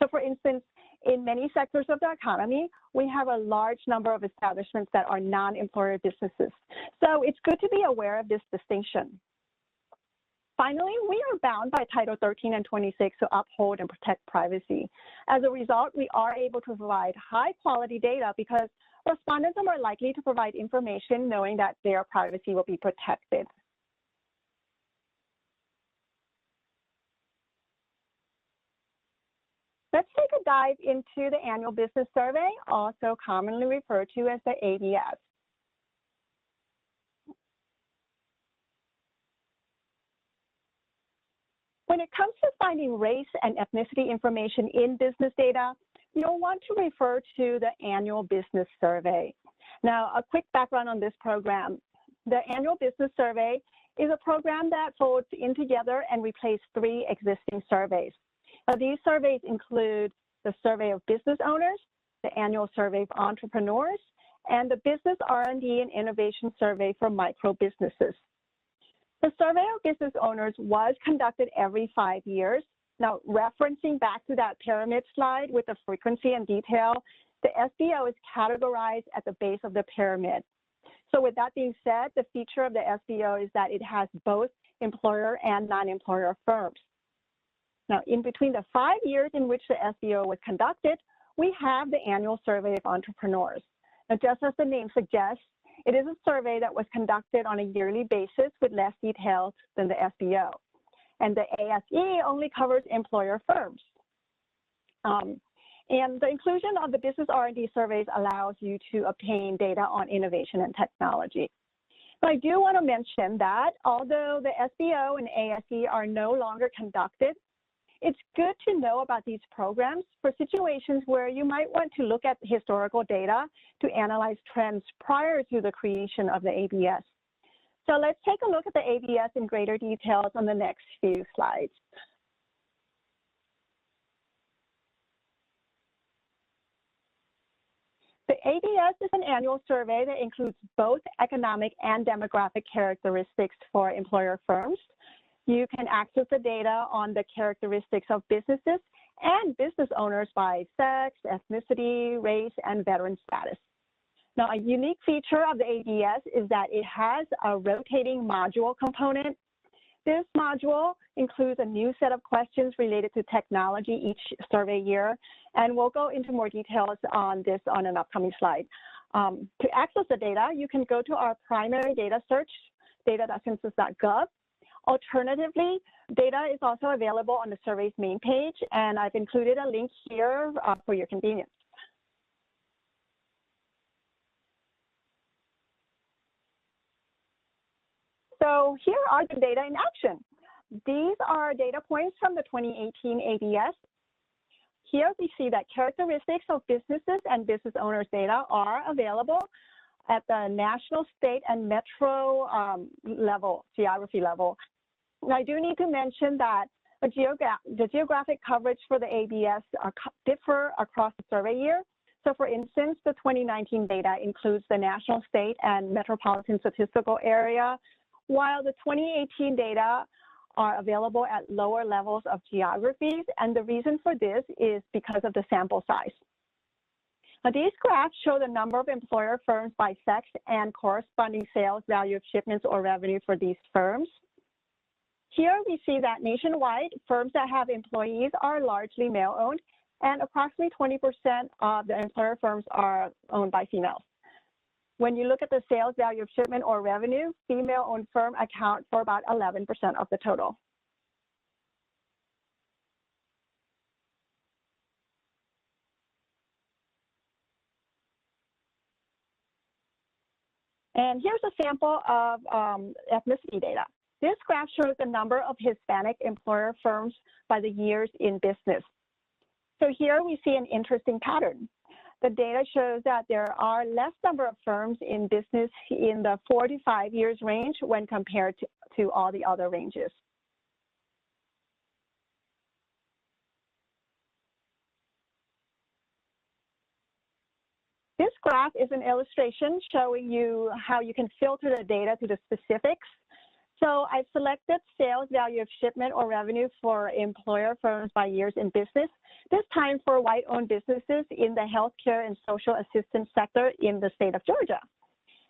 So for instance, in many sectors of the economy, we have a large number of establishments that are non-employer businesses. So it's good to be aware of this distinction. Finally, we are bound by Title 13 and 26 to uphold and protect privacy. As a result, we are able to provide high-quality data because respondents are more likely to provide information knowing that their privacy will be protected. Let's take a dive into the annual business survey, also commonly referred to as the ABS. When it comes to finding race and ethnicity information in business data, you'll want to refer to the annual business survey. Now, a quick background on this program. The annual business survey is a program that folds in together and replaces 3 existing surveys. Now, these surveys include the survey of business owners, the annual survey of entrepreneurs, and the business R&D and innovation survey for micro businesses. The survey of business owners was conducted every 5 years. Now, referencing back to that pyramid slide with the frequency and detail, the SBO is categorized at the base of the pyramid. So with that being said, the feature of the SBO is that it has both employer and non-employer firms. Now, in between the 5 years in which the SBO was conducted, we have the annual survey of entrepreneurs. Now, just as the name suggests, it is a survey that was conducted on a yearly basis with less details than the SBO. And the ASE only covers employer firms. And the inclusion of the business R&D surveys allows you to obtain data on innovation and technology. But I do want to mention that although the SBO and ASE are no longer conducted, it's good to know about these programs for situations where you might want to look at historical data to analyze trends prior to the creation of the ABS. So let's take a look at the ABS in greater details on the next few slides. The ABS is an annual survey that includes both economic and demographic characteristics for employer firms. You can access the data on the characteristics of businesses and business owners by sex, ethnicity, race, and veteran status. Now, a unique feature of the ABS is that it has a rotating module component. This module includes a new set of questions related to technology each survey year, and we'll go into more details on this on an upcoming slide. To access the data, you can go to our primary data search, data.census.gov. Alternatively, data is also available on the survey's main page, and I've included a link here for your convenience. So here are the data in action. These are data points from the 2018 ABS. Here we see that characteristics of businesses and business owners data are available at the national, state, and metro geography level. And I do need to mention that the geographic coverage for the ABS differ across the survey year. So for instance, the 2019 data includes the national, state, and metropolitan statistical area, while the 2018 data are available at lower levels of geographies. And the reason for this is because of the sample size. Now, these graphs show the number of employer firms by sex and corresponding sales value of shipments or revenue for these firms. Here we see that nationwide, firms that have employees are largely male-owned, and approximately 20% of the employer firms are owned by females. When you look at the sales value of shipment or revenue, female-owned firms account for about 11% of the total. And here's a sample of ethnicity data. This graph shows the number of Hispanic employer firms by the years in business. So here we see an interesting pattern. The data shows that there are less number of firms in business in the 4 to 5 years range when compared to all the other ranges. This graph is an illustration showing you how you can filter the data to the specifics. So I've selected sales value of shipment or revenue for employer firms by years in business, this time for white-owned businesses in the healthcare and social assistance sector in the state of Georgia.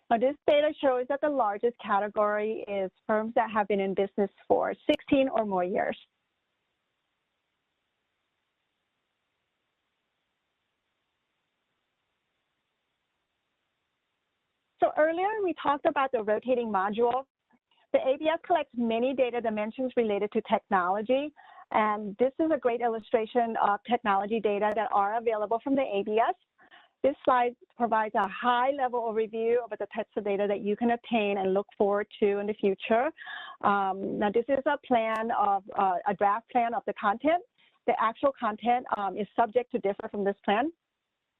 Now, this data shows that the largest category is firms that have been in business for 16 or more years. So earlier we talked about the rotating module. The ABS collects many data dimensions related to technology, and this is a great illustration of technology data that are available from the ABS. This slide provides a high-level overview of the types of data that you can obtain and look forward to in the future. Now, this is a plan of a draft plan of the content. The actual content is subject to differ from this plan.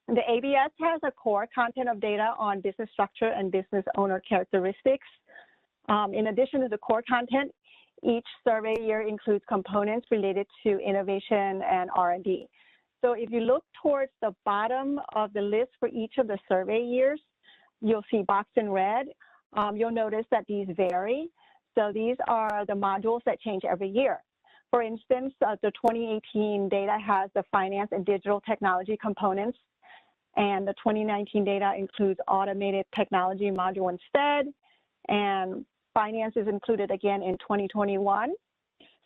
The ABS has a core content of data on business structure and business owner characteristics. In addition to the core content, each survey year includes components related to innovation and R&D. So if you look towards the bottom of the list for each of the survey years, you'll see boxed in red. You'll notice that these vary. So these are the modules that change every year. For instance, the 2018 data has the finance and digital technology components, and the 2019 data includes automated technology module instead, and finance is included again in 2021.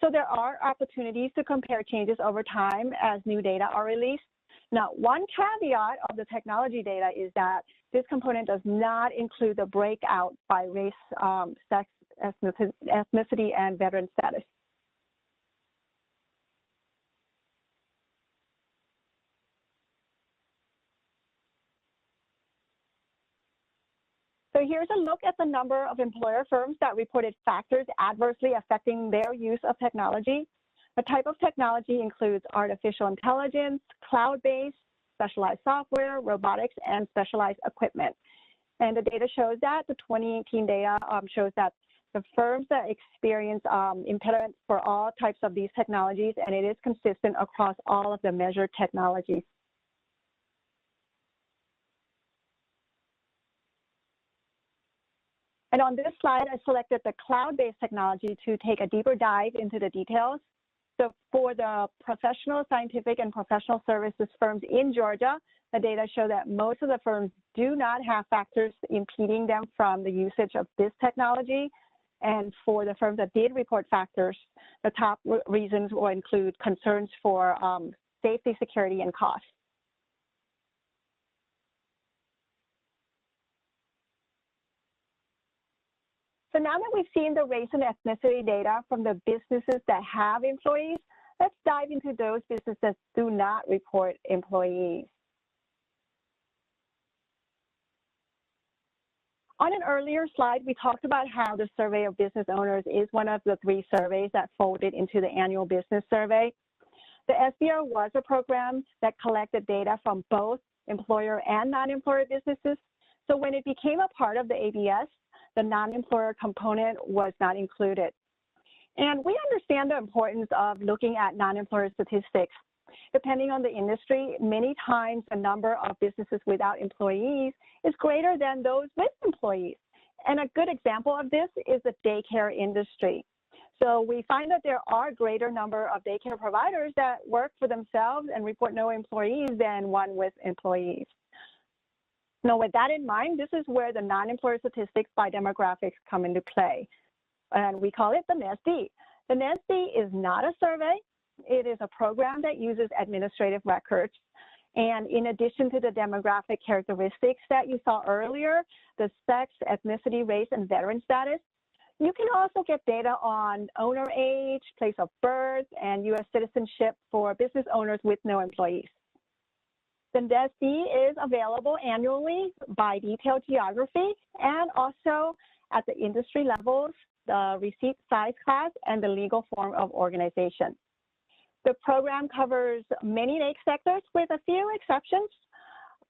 So there are opportunities to compare changes over time as new data are released. Now, one caveat of the technology data is that this component does not include the breakout by race, sex, ethnicity, and veteran status. So here's a look at the number of employer firms that reported factors adversely affecting their use of technology. The type of technology includes artificial intelligence, cloud-based, specialized software, robotics, and specialized equipment. And the data shows that the 2018 data shows that the firms that experience impediments for all types of these technologies, and it is consistent across all of the measured technologies. And on this slide, I selected the cloud-based technology to take a deeper dive into the details. So for the professional, scientific, and professional services firms in Georgia, the data show that most of the firms do not have factors impeding them from the usage of this technology. And for the firms that did report factors, the top reasons will include concerns for safety, security, and cost. So now that we've seen the race and ethnicity data from the businesses that have employees, let's dive into those businesses that do not report employees. On an earlier slide, we talked about how the survey of business owners is one of the 3 surveys that folded into the annual business survey. The SBR was a program that collected data from both employer and non-employer businesses. So when it became a part of the ABS, the non-employer component was not included. And we understand the importance of looking at non-employer statistics. Depending on the industry, many times the number of businesses without employees is greater than those with employees. And a good example of this is the daycare industry. So we find that there are a greater number of daycare providers that work for themselves and report no employees than one with employees. Now, with that in mind, this is where the non-employer statistics by demographics come into play, and we call it the NESD. The NESD is not a survey. It is a program that uses administrative records, and in addition to the demographic characteristics that you saw earlier, the sex, ethnicity, race, and veteran status, you can also get data on owner age, place of birth, and U.S. citizenship for business owners with no employees. The NESD is available annually by detailed geography and also at the industry levels, the receipt size class, and the legal form of organization. The program covers many NAICS sectors with a few exceptions.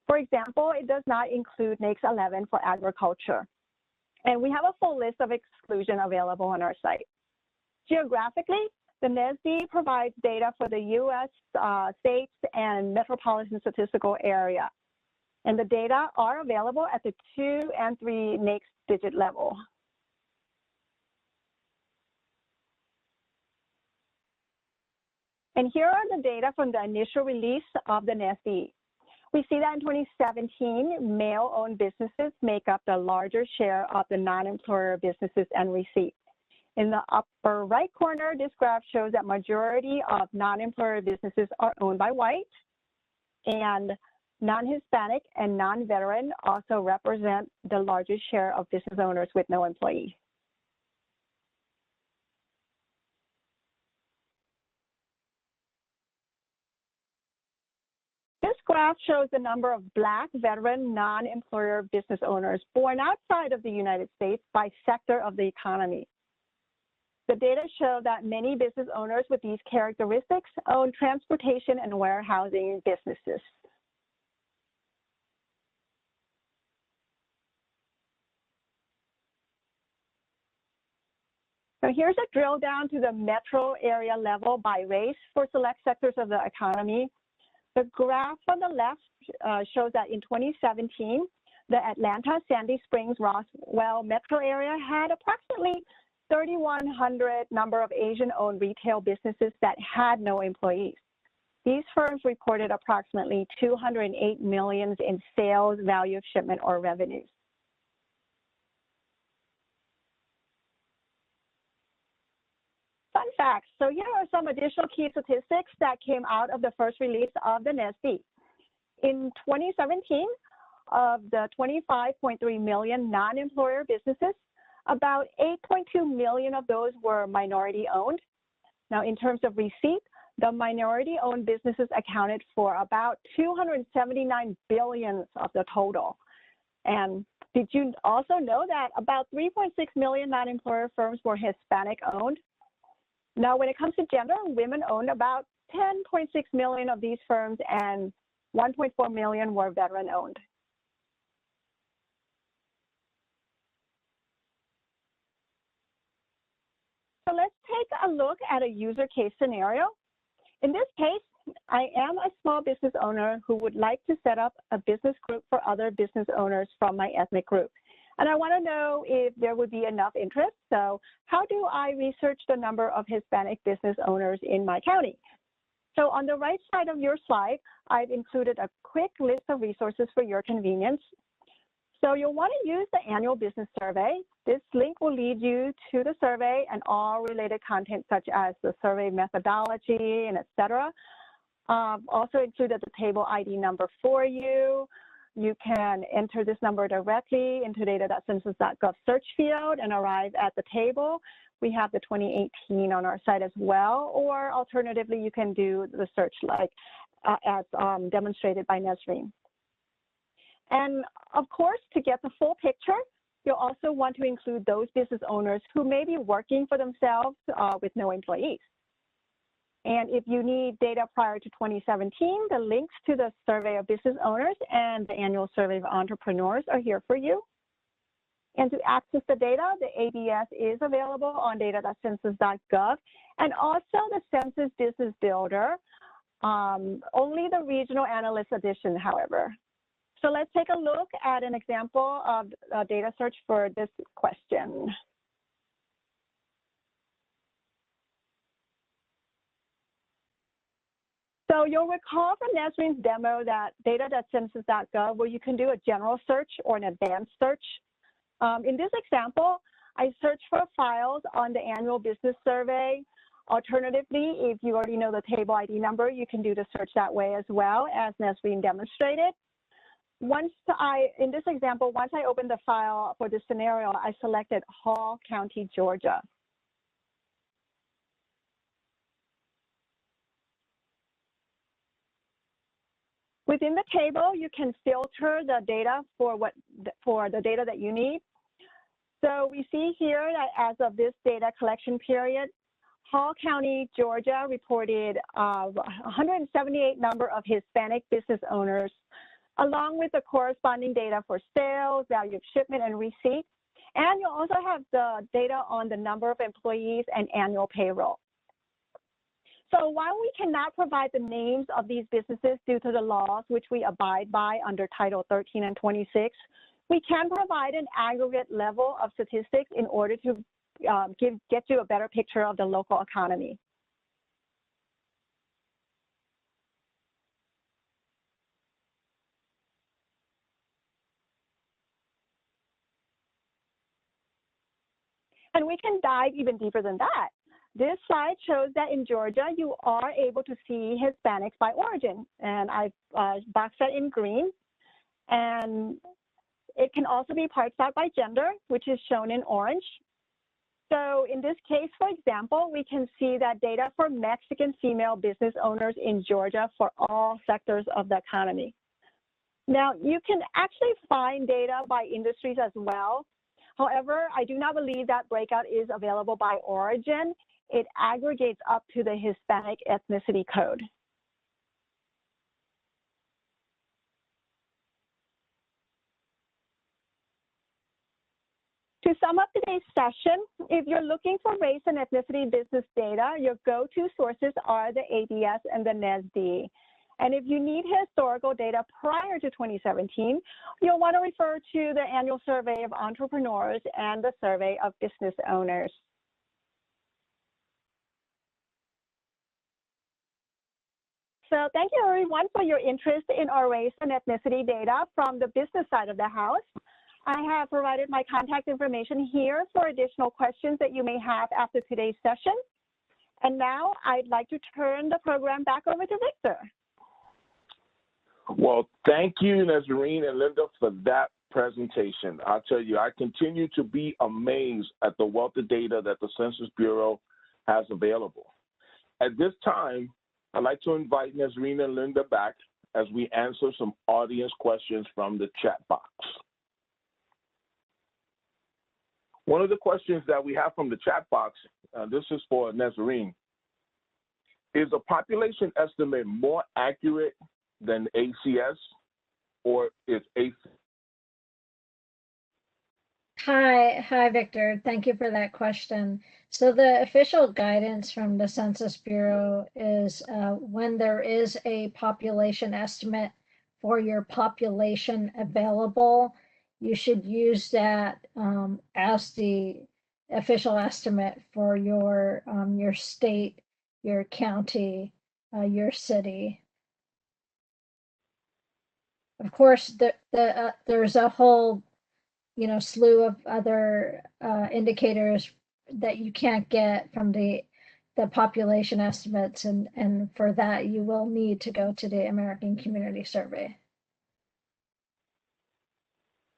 For example, it does not include NAICS 11 for agriculture. And we have a full list of exclusion available on our site. Geographically, the NESD provides data for the U.S. States and metropolitan statistical area. And the data are available at the 2 and 3 NAICS digit level. And here are the data from the initial release of the NESD. We see that in 2017, male-owned businesses make up the larger share of the non-employer businesses and receipts. In the upper right corner, this graph shows that majority of non-employer businesses are owned by white, and non-Hispanic and non-veteran also represent the largest share of business owners with no employees. This graph shows the number of Black veteran non-employer business owners born outside of the United States by sector of the economy. The data show that many business owners with these characteristics own transportation and warehousing businesses. So here's a drill down to the metro area level by race for select sectors of the economy. The graph on the left shows that in 2017, the Atlanta, Sandy Springs, Roswell metro area had approximately 3,100 number of Asian-owned retail businesses that had no employees. These firms reported approximately $208 million in sales, value of shipment, or revenues. Fun facts. So here are some additional key statistics that came out of the first release of the NESD. In 2017, of the 25.3 million non-employer businesses, about 8.2 million of those were minority owned. Now, in terms of receipt, the minority owned businesses accounted for about 279 billion of the total. And did you also know that about 3.6 million non-employer firms were Hispanic owned? Now, when it comes to gender, women owned about 10.6 million of these firms and 1.4 million were veteran owned. So let's take a look at a user case scenario. In this case, I am a small business owner who would like to set up a business group for other business owners from my ethnic group. And I want to know if there would be enough interest. So how do I research the number of Hispanic business owners in my county? So on the right side of your slide, I've included a quick list of resources for your convenience. So you'll want to use the annual business survey. This link will lead you to the survey and all related content such as the survey methodology and et cetera. Also included the table ID number for you. You can enter this number directly into data.census.gov search field and arrive at the table. We have the 2018 on our site as well, or alternatively, you can do the search like as demonstrated by Nesreen. And of course, to get the full picture, you'll also want to include those business owners who may be working for themselves with no employees. And if you need data prior to 2017, the links to the survey of business owners and the annual survey of entrepreneurs are here for you. And to access the data, the ABS is available on data.census.gov and also the Census Business Builder, only the Regional Analyst Edition, however. So let's take a look at an example of a data search for this question. So you'll recall from Nesreen's demo that data.census.gov, where you can do a general search or an advanced search. In this example, I searched for files on the annual business survey. Alternatively, if you already know the table ID number, you can do the search that way as well, as Nesreen demonstrated. In this example, once I opened the file for this scenario, I selected Hall County, Georgia. Within the table, you can filter the data for the data that you need. So we see here that as of this data collection period, Hall County, Georgia reported 178 number of Hispanic business owners, along with the corresponding data for sales, value of shipment, and receipt. And you also have the data on the number of employees and annual payroll. So while we cannot provide the names of these businesses due to the laws which we abide by under Title 13 and 26, we can provide an aggregate level of statistics in order to get you a better picture of the local economy. And we can dive even deeper than that. This slide shows that in Georgia, you are able to see Hispanics by origin, and I've boxed that in green. And it can also be parsed out by gender, which is shown in orange. So in this case, for example, we can see that data for Mexican female business owners in Georgia for all sectors of the economy. Now, you can actually find data by industries as well. However, I do not believe that breakout is available by origin. It aggregates up to the Hispanic ethnicity code. To sum up today's session, if you're looking for race and ethnicity business data, your go-to sources are the ABS and the NSD. And if you need historical data prior to 2017, you'll want to refer to the annual survey of entrepreneurs and the survey of business owners. So thank you everyone for your interest in our race and ethnicity data from the business side of the house. I have provided my contact information here for additional questions that you may have after today's session. And now I'd like to turn the program back over to Victor. Well, thank you, Nesreen and Linda, for that presentation. I'll tell you, I continue to be amazed at the wealth of data that the Census Bureau has available. At this time, I'd like to invite Nesreen and Linda back as we answer some audience questions from the chat box. One of the questions that we have from the chat box, this is for Nesreen, is a population estimate more accurate than ACS, or is ACS? Hi, Victor. Thank you for that question. So the official guidance from the Census Bureau is when there is a population estimate for your population available, you should use that as the official estimate for your state, your county, your city. Of course, there's a whole slew of other indicators that you can't get from the population estimates, and for that you will need to go to the American Community Survey.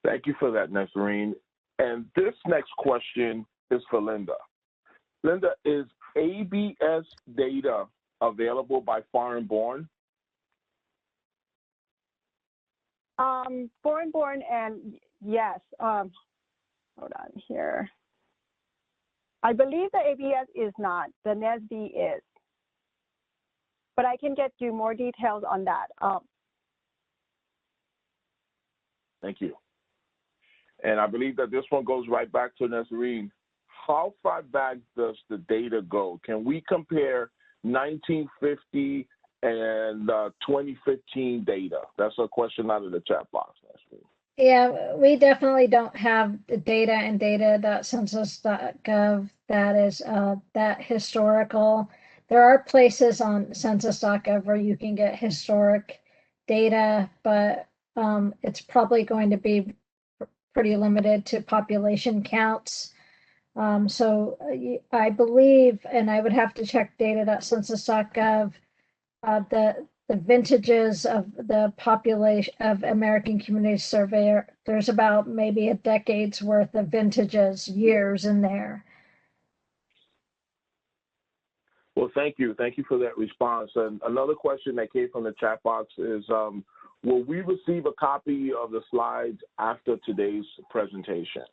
Thank you for that, Nesreen. And this next question is for Linda. Linda, is ABS data available by foreign born? Foreign born, and yes, hold on here. I believe the ABS is not, the NSD is. But I can get you more details on that. Thank you. And I believe that this one goes right back to Nesreen. How far back does the data go? Can we compare 1950 and 2015 data? That's a question out of the chat box, Nesreen. Yeah, we definitely don't have the data in data.census.gov that is that historical. There are places on census.gov where you can get historic data, but it's probably going to be pretty limited to population counts. So I believe, and I would have to check data.census.gov, the vintages of the population of American Community Survey, there's about maybe a decade's worth of vintages, years in there. Well, thank you. Thank you for that response. And another question that came from the chat box is, Will we receive a copy of the slides after today's presentation?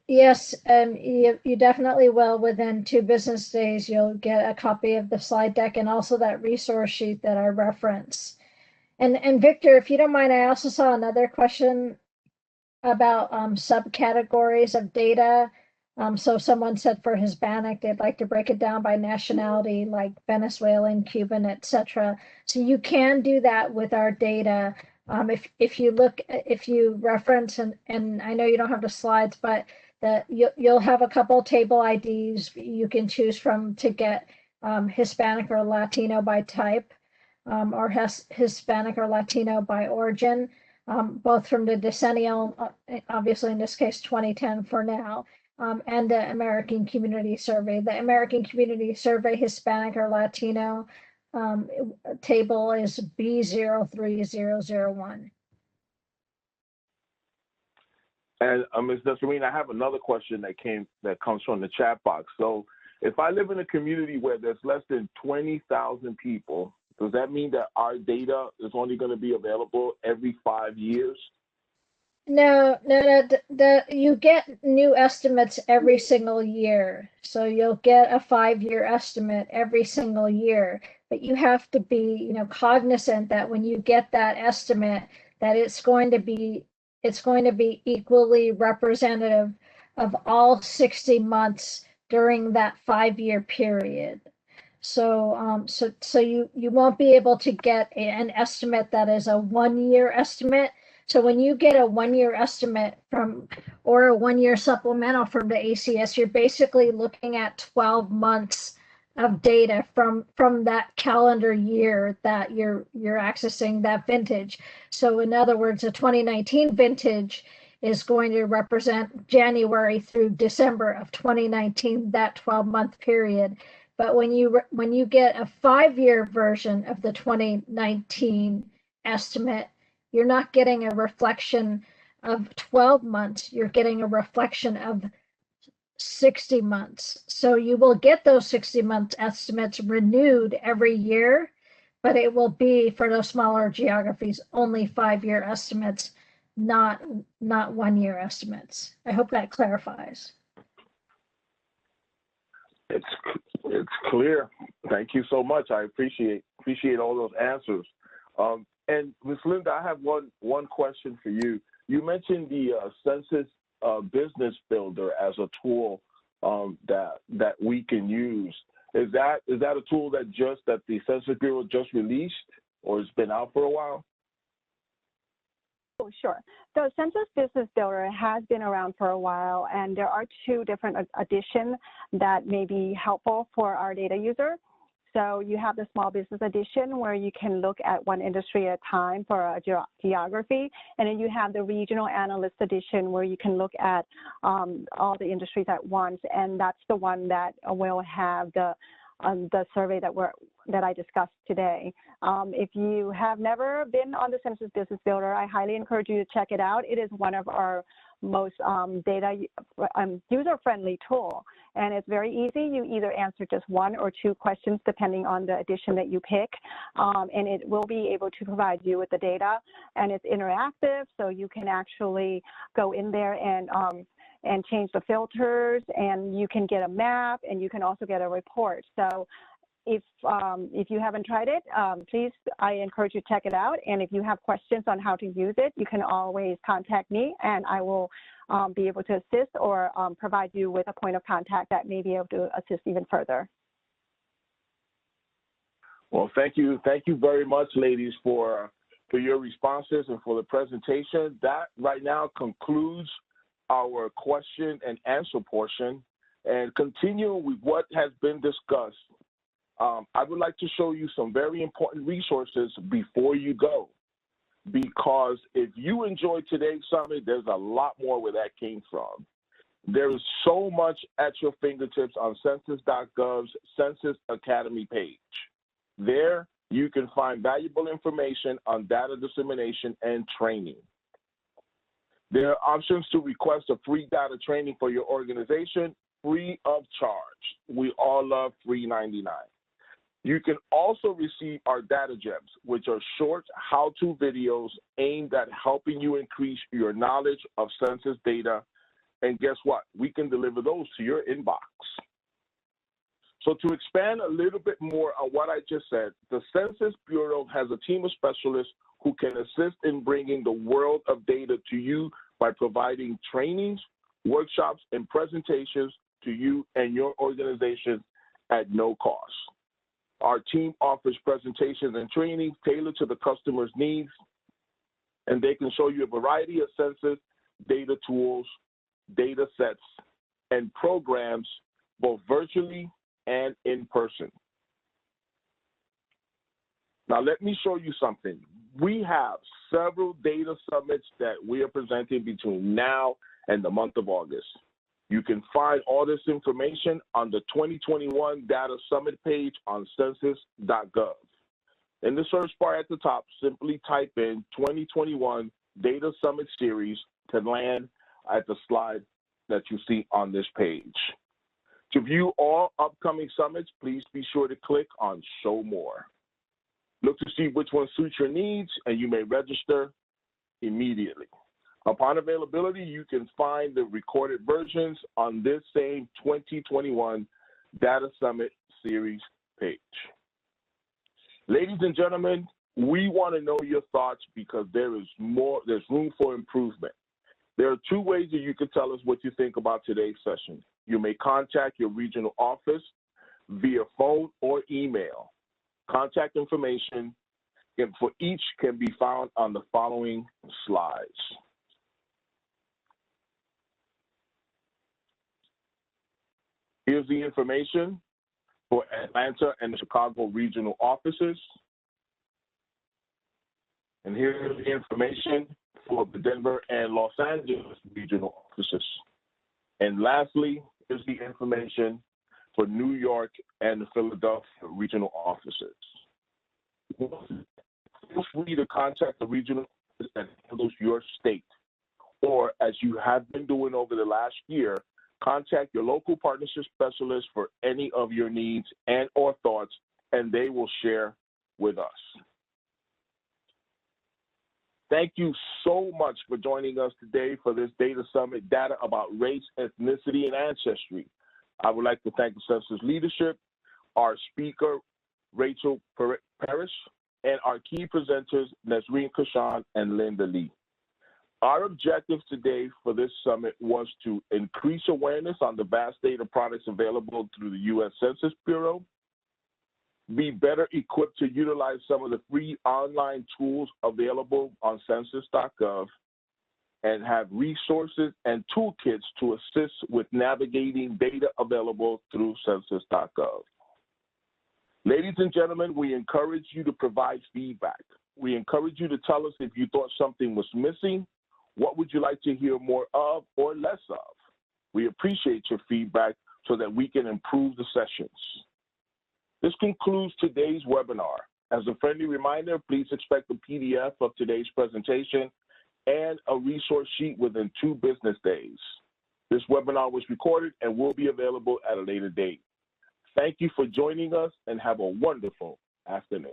Yes, you definitely will. Within 2 business days, you'll get a copy of the slide deck and also that resource sheet that I reference. And Victor, if you don't mind, I also saw another question about subcategories of data. So someone said for Hispanic, they'd like to break it down by nationality, like Venezuelan, Cuban, etc. So you can do that with our data. If you reference, and I know you don't have the slides, but you'll have a couple table IDs you can choose from to get Hispanic or Latino by type, or Hispanic or Latino by origin. Both from the decennial, obviously in this case 2010 for now, and the American Community Survey. The American Community Survey Hispanic or Latino table is B03001. And Ms. Nesreen, I have another question that comes from the chat box. So if I live in a community where there's less than 20,000 people, does that mean that our data is only going to be available every 5 years? No. You get new estimates every single year. So you'll get a 5-year estimate every single year. But you have to be, cognizant that when you get that estimate, that it's going to be equally representative of all 60 months during that 5-year period. So you won't be able to get an estimate that is a 1-year estimate. So when you get a 1-year estimate or a 1-year supplemental from the ACS, you're basically looking at 12 months of data from that calendar year that you're accessing that vintage. So in other words, a 2019 vintage is going to represent January through December of 2019, that 12-month period. But when you get a 5-year version of the 2019 estimate, you're not getting a reflection of 12 months, you're getting a reflection of 60 months. So you will get those 60-month estimates renewed every year, but it will be, for those smaller geographies, only 5-year estimates, not 1-year estimates. I hope that clarifies. It's clear. Thank you so much. I appreciate all those answers. And Ms. Linda, I have one question for you. You mentioned the Census Business Builder as a tool that we can use. Is that a tool that the Census Bureau just released, or it's been out for a while? Oh, sure. The Census Business Builder has been around for a while, and there are 2 different editions that may be helpful for our data user. So you have the Small Business Edition, where you can look at one industry at a time for a geography, and then you have the Regional Analyst Edition, where you can look at all the industries at once, and that's the one that will have the survey that I discussed today. If you have never been on the Census Business Builder, I highly encourage you to check it out. It is one of our most user-friendly tool, and it's very easy. You either answer just 1 or 2 questions depending on the edition that you pick, and it will be able to provide you with the data, and it's interactive, so you can actually go in there and change the filters, and you can get a map, and you can also get a report. So if you haven't tried it, please, I encourage you to check it out. And if you have questions on how to use it, you can always contact me, and I will be able to assist or provide you with a point of contact that may be able to assist even further. Well, thank you very much, ladies, for your responses and for the presentation. That right now concludes our question and answer portion. And continuing with what has been discussed, I would like to show you some very important resources before you go, because if you enjoyed today's summit, there's a lot more where that came from. There is so much at your fingertips on census.gov's Census Academy page. There, you can find valuable information on data dissemination and training. There are options to request a free data training for your organization, free of charge. We all love free 99. You can also receive our data gems, which are short how-to videos aimed at helping you increase your knowledge of census data. And guess what? We can deliver those to your inbox. So to expand a little bit more on what I just said, the Census Bureau has a team of specialists who can assist in bringing the world of data to you by providing trainings, workshops, and presentations to you and your organization at no cost. Our team offers presentations and trainings tailored to the customer's needs, and they can show you a variety of census data tools, data sets, and programs, both virtually and in person. Now, let me show you something. We have several data summits that we are presenting between now and the month of August. You can find all this information on the 2021 Data Summit page on census.gov. In the search bar at the top, simply type in 2021 Data Summit Series to land at the slide that you see on this page. To view all upcoming summits, please be sure to click on Show More. Look to see which one suits your needs, and you may register immediately. Upon availability, you can find the recorded versions on this same 2021 Data Summit Series page. Ladies and gentlemen, we want to know your thoughts because there's room for improvement. There are two ways that you can tell us what you think about today's session. You may contact your regional office via phone or email. Contact information for each can be found on the following slides. Here's the information for Atlanta and the Chicago regional offices. And here's the information for the Denver and Los Angeles regional offices. And lastly, here's the information for New York and the Philadelphia regional offices. Feel free to contact the regional office that handles your state, or as you have been doing over the last year, contact your local partnership specialist for any of your needs and or thoughts, and they will share with us. Thank you so much for joining us today for this Data Summit, Data about Race, Ethnicity, and Ancestry. I would like to thank the Census leadership, our speaker, Rachel Perić, and our key presenters, Nesreen, Khashan, and Linda Lee. Our objective today for this summit was to increase awareness on the vast data products available through the U.S. Census Bureau, be better equipped to utilize some of the free online tools available on census.gov, and have resources and toolkits to assist with navigating data available through census.gov. Ladies and gentlemen, we encourage you to provide feedback. We encourage you to tell us if you thought something was missing. What would you like to hear more of or less of? We appreciate your feedback so that we can improve the sessions. This concludes today's webinar. As a friendly reminder, please expect a PDF of today's presentation and a resource sheet within 2 business days. This webinar was recorded and will be available at a later date. Thank you for joining us and have a wonderful afternoon.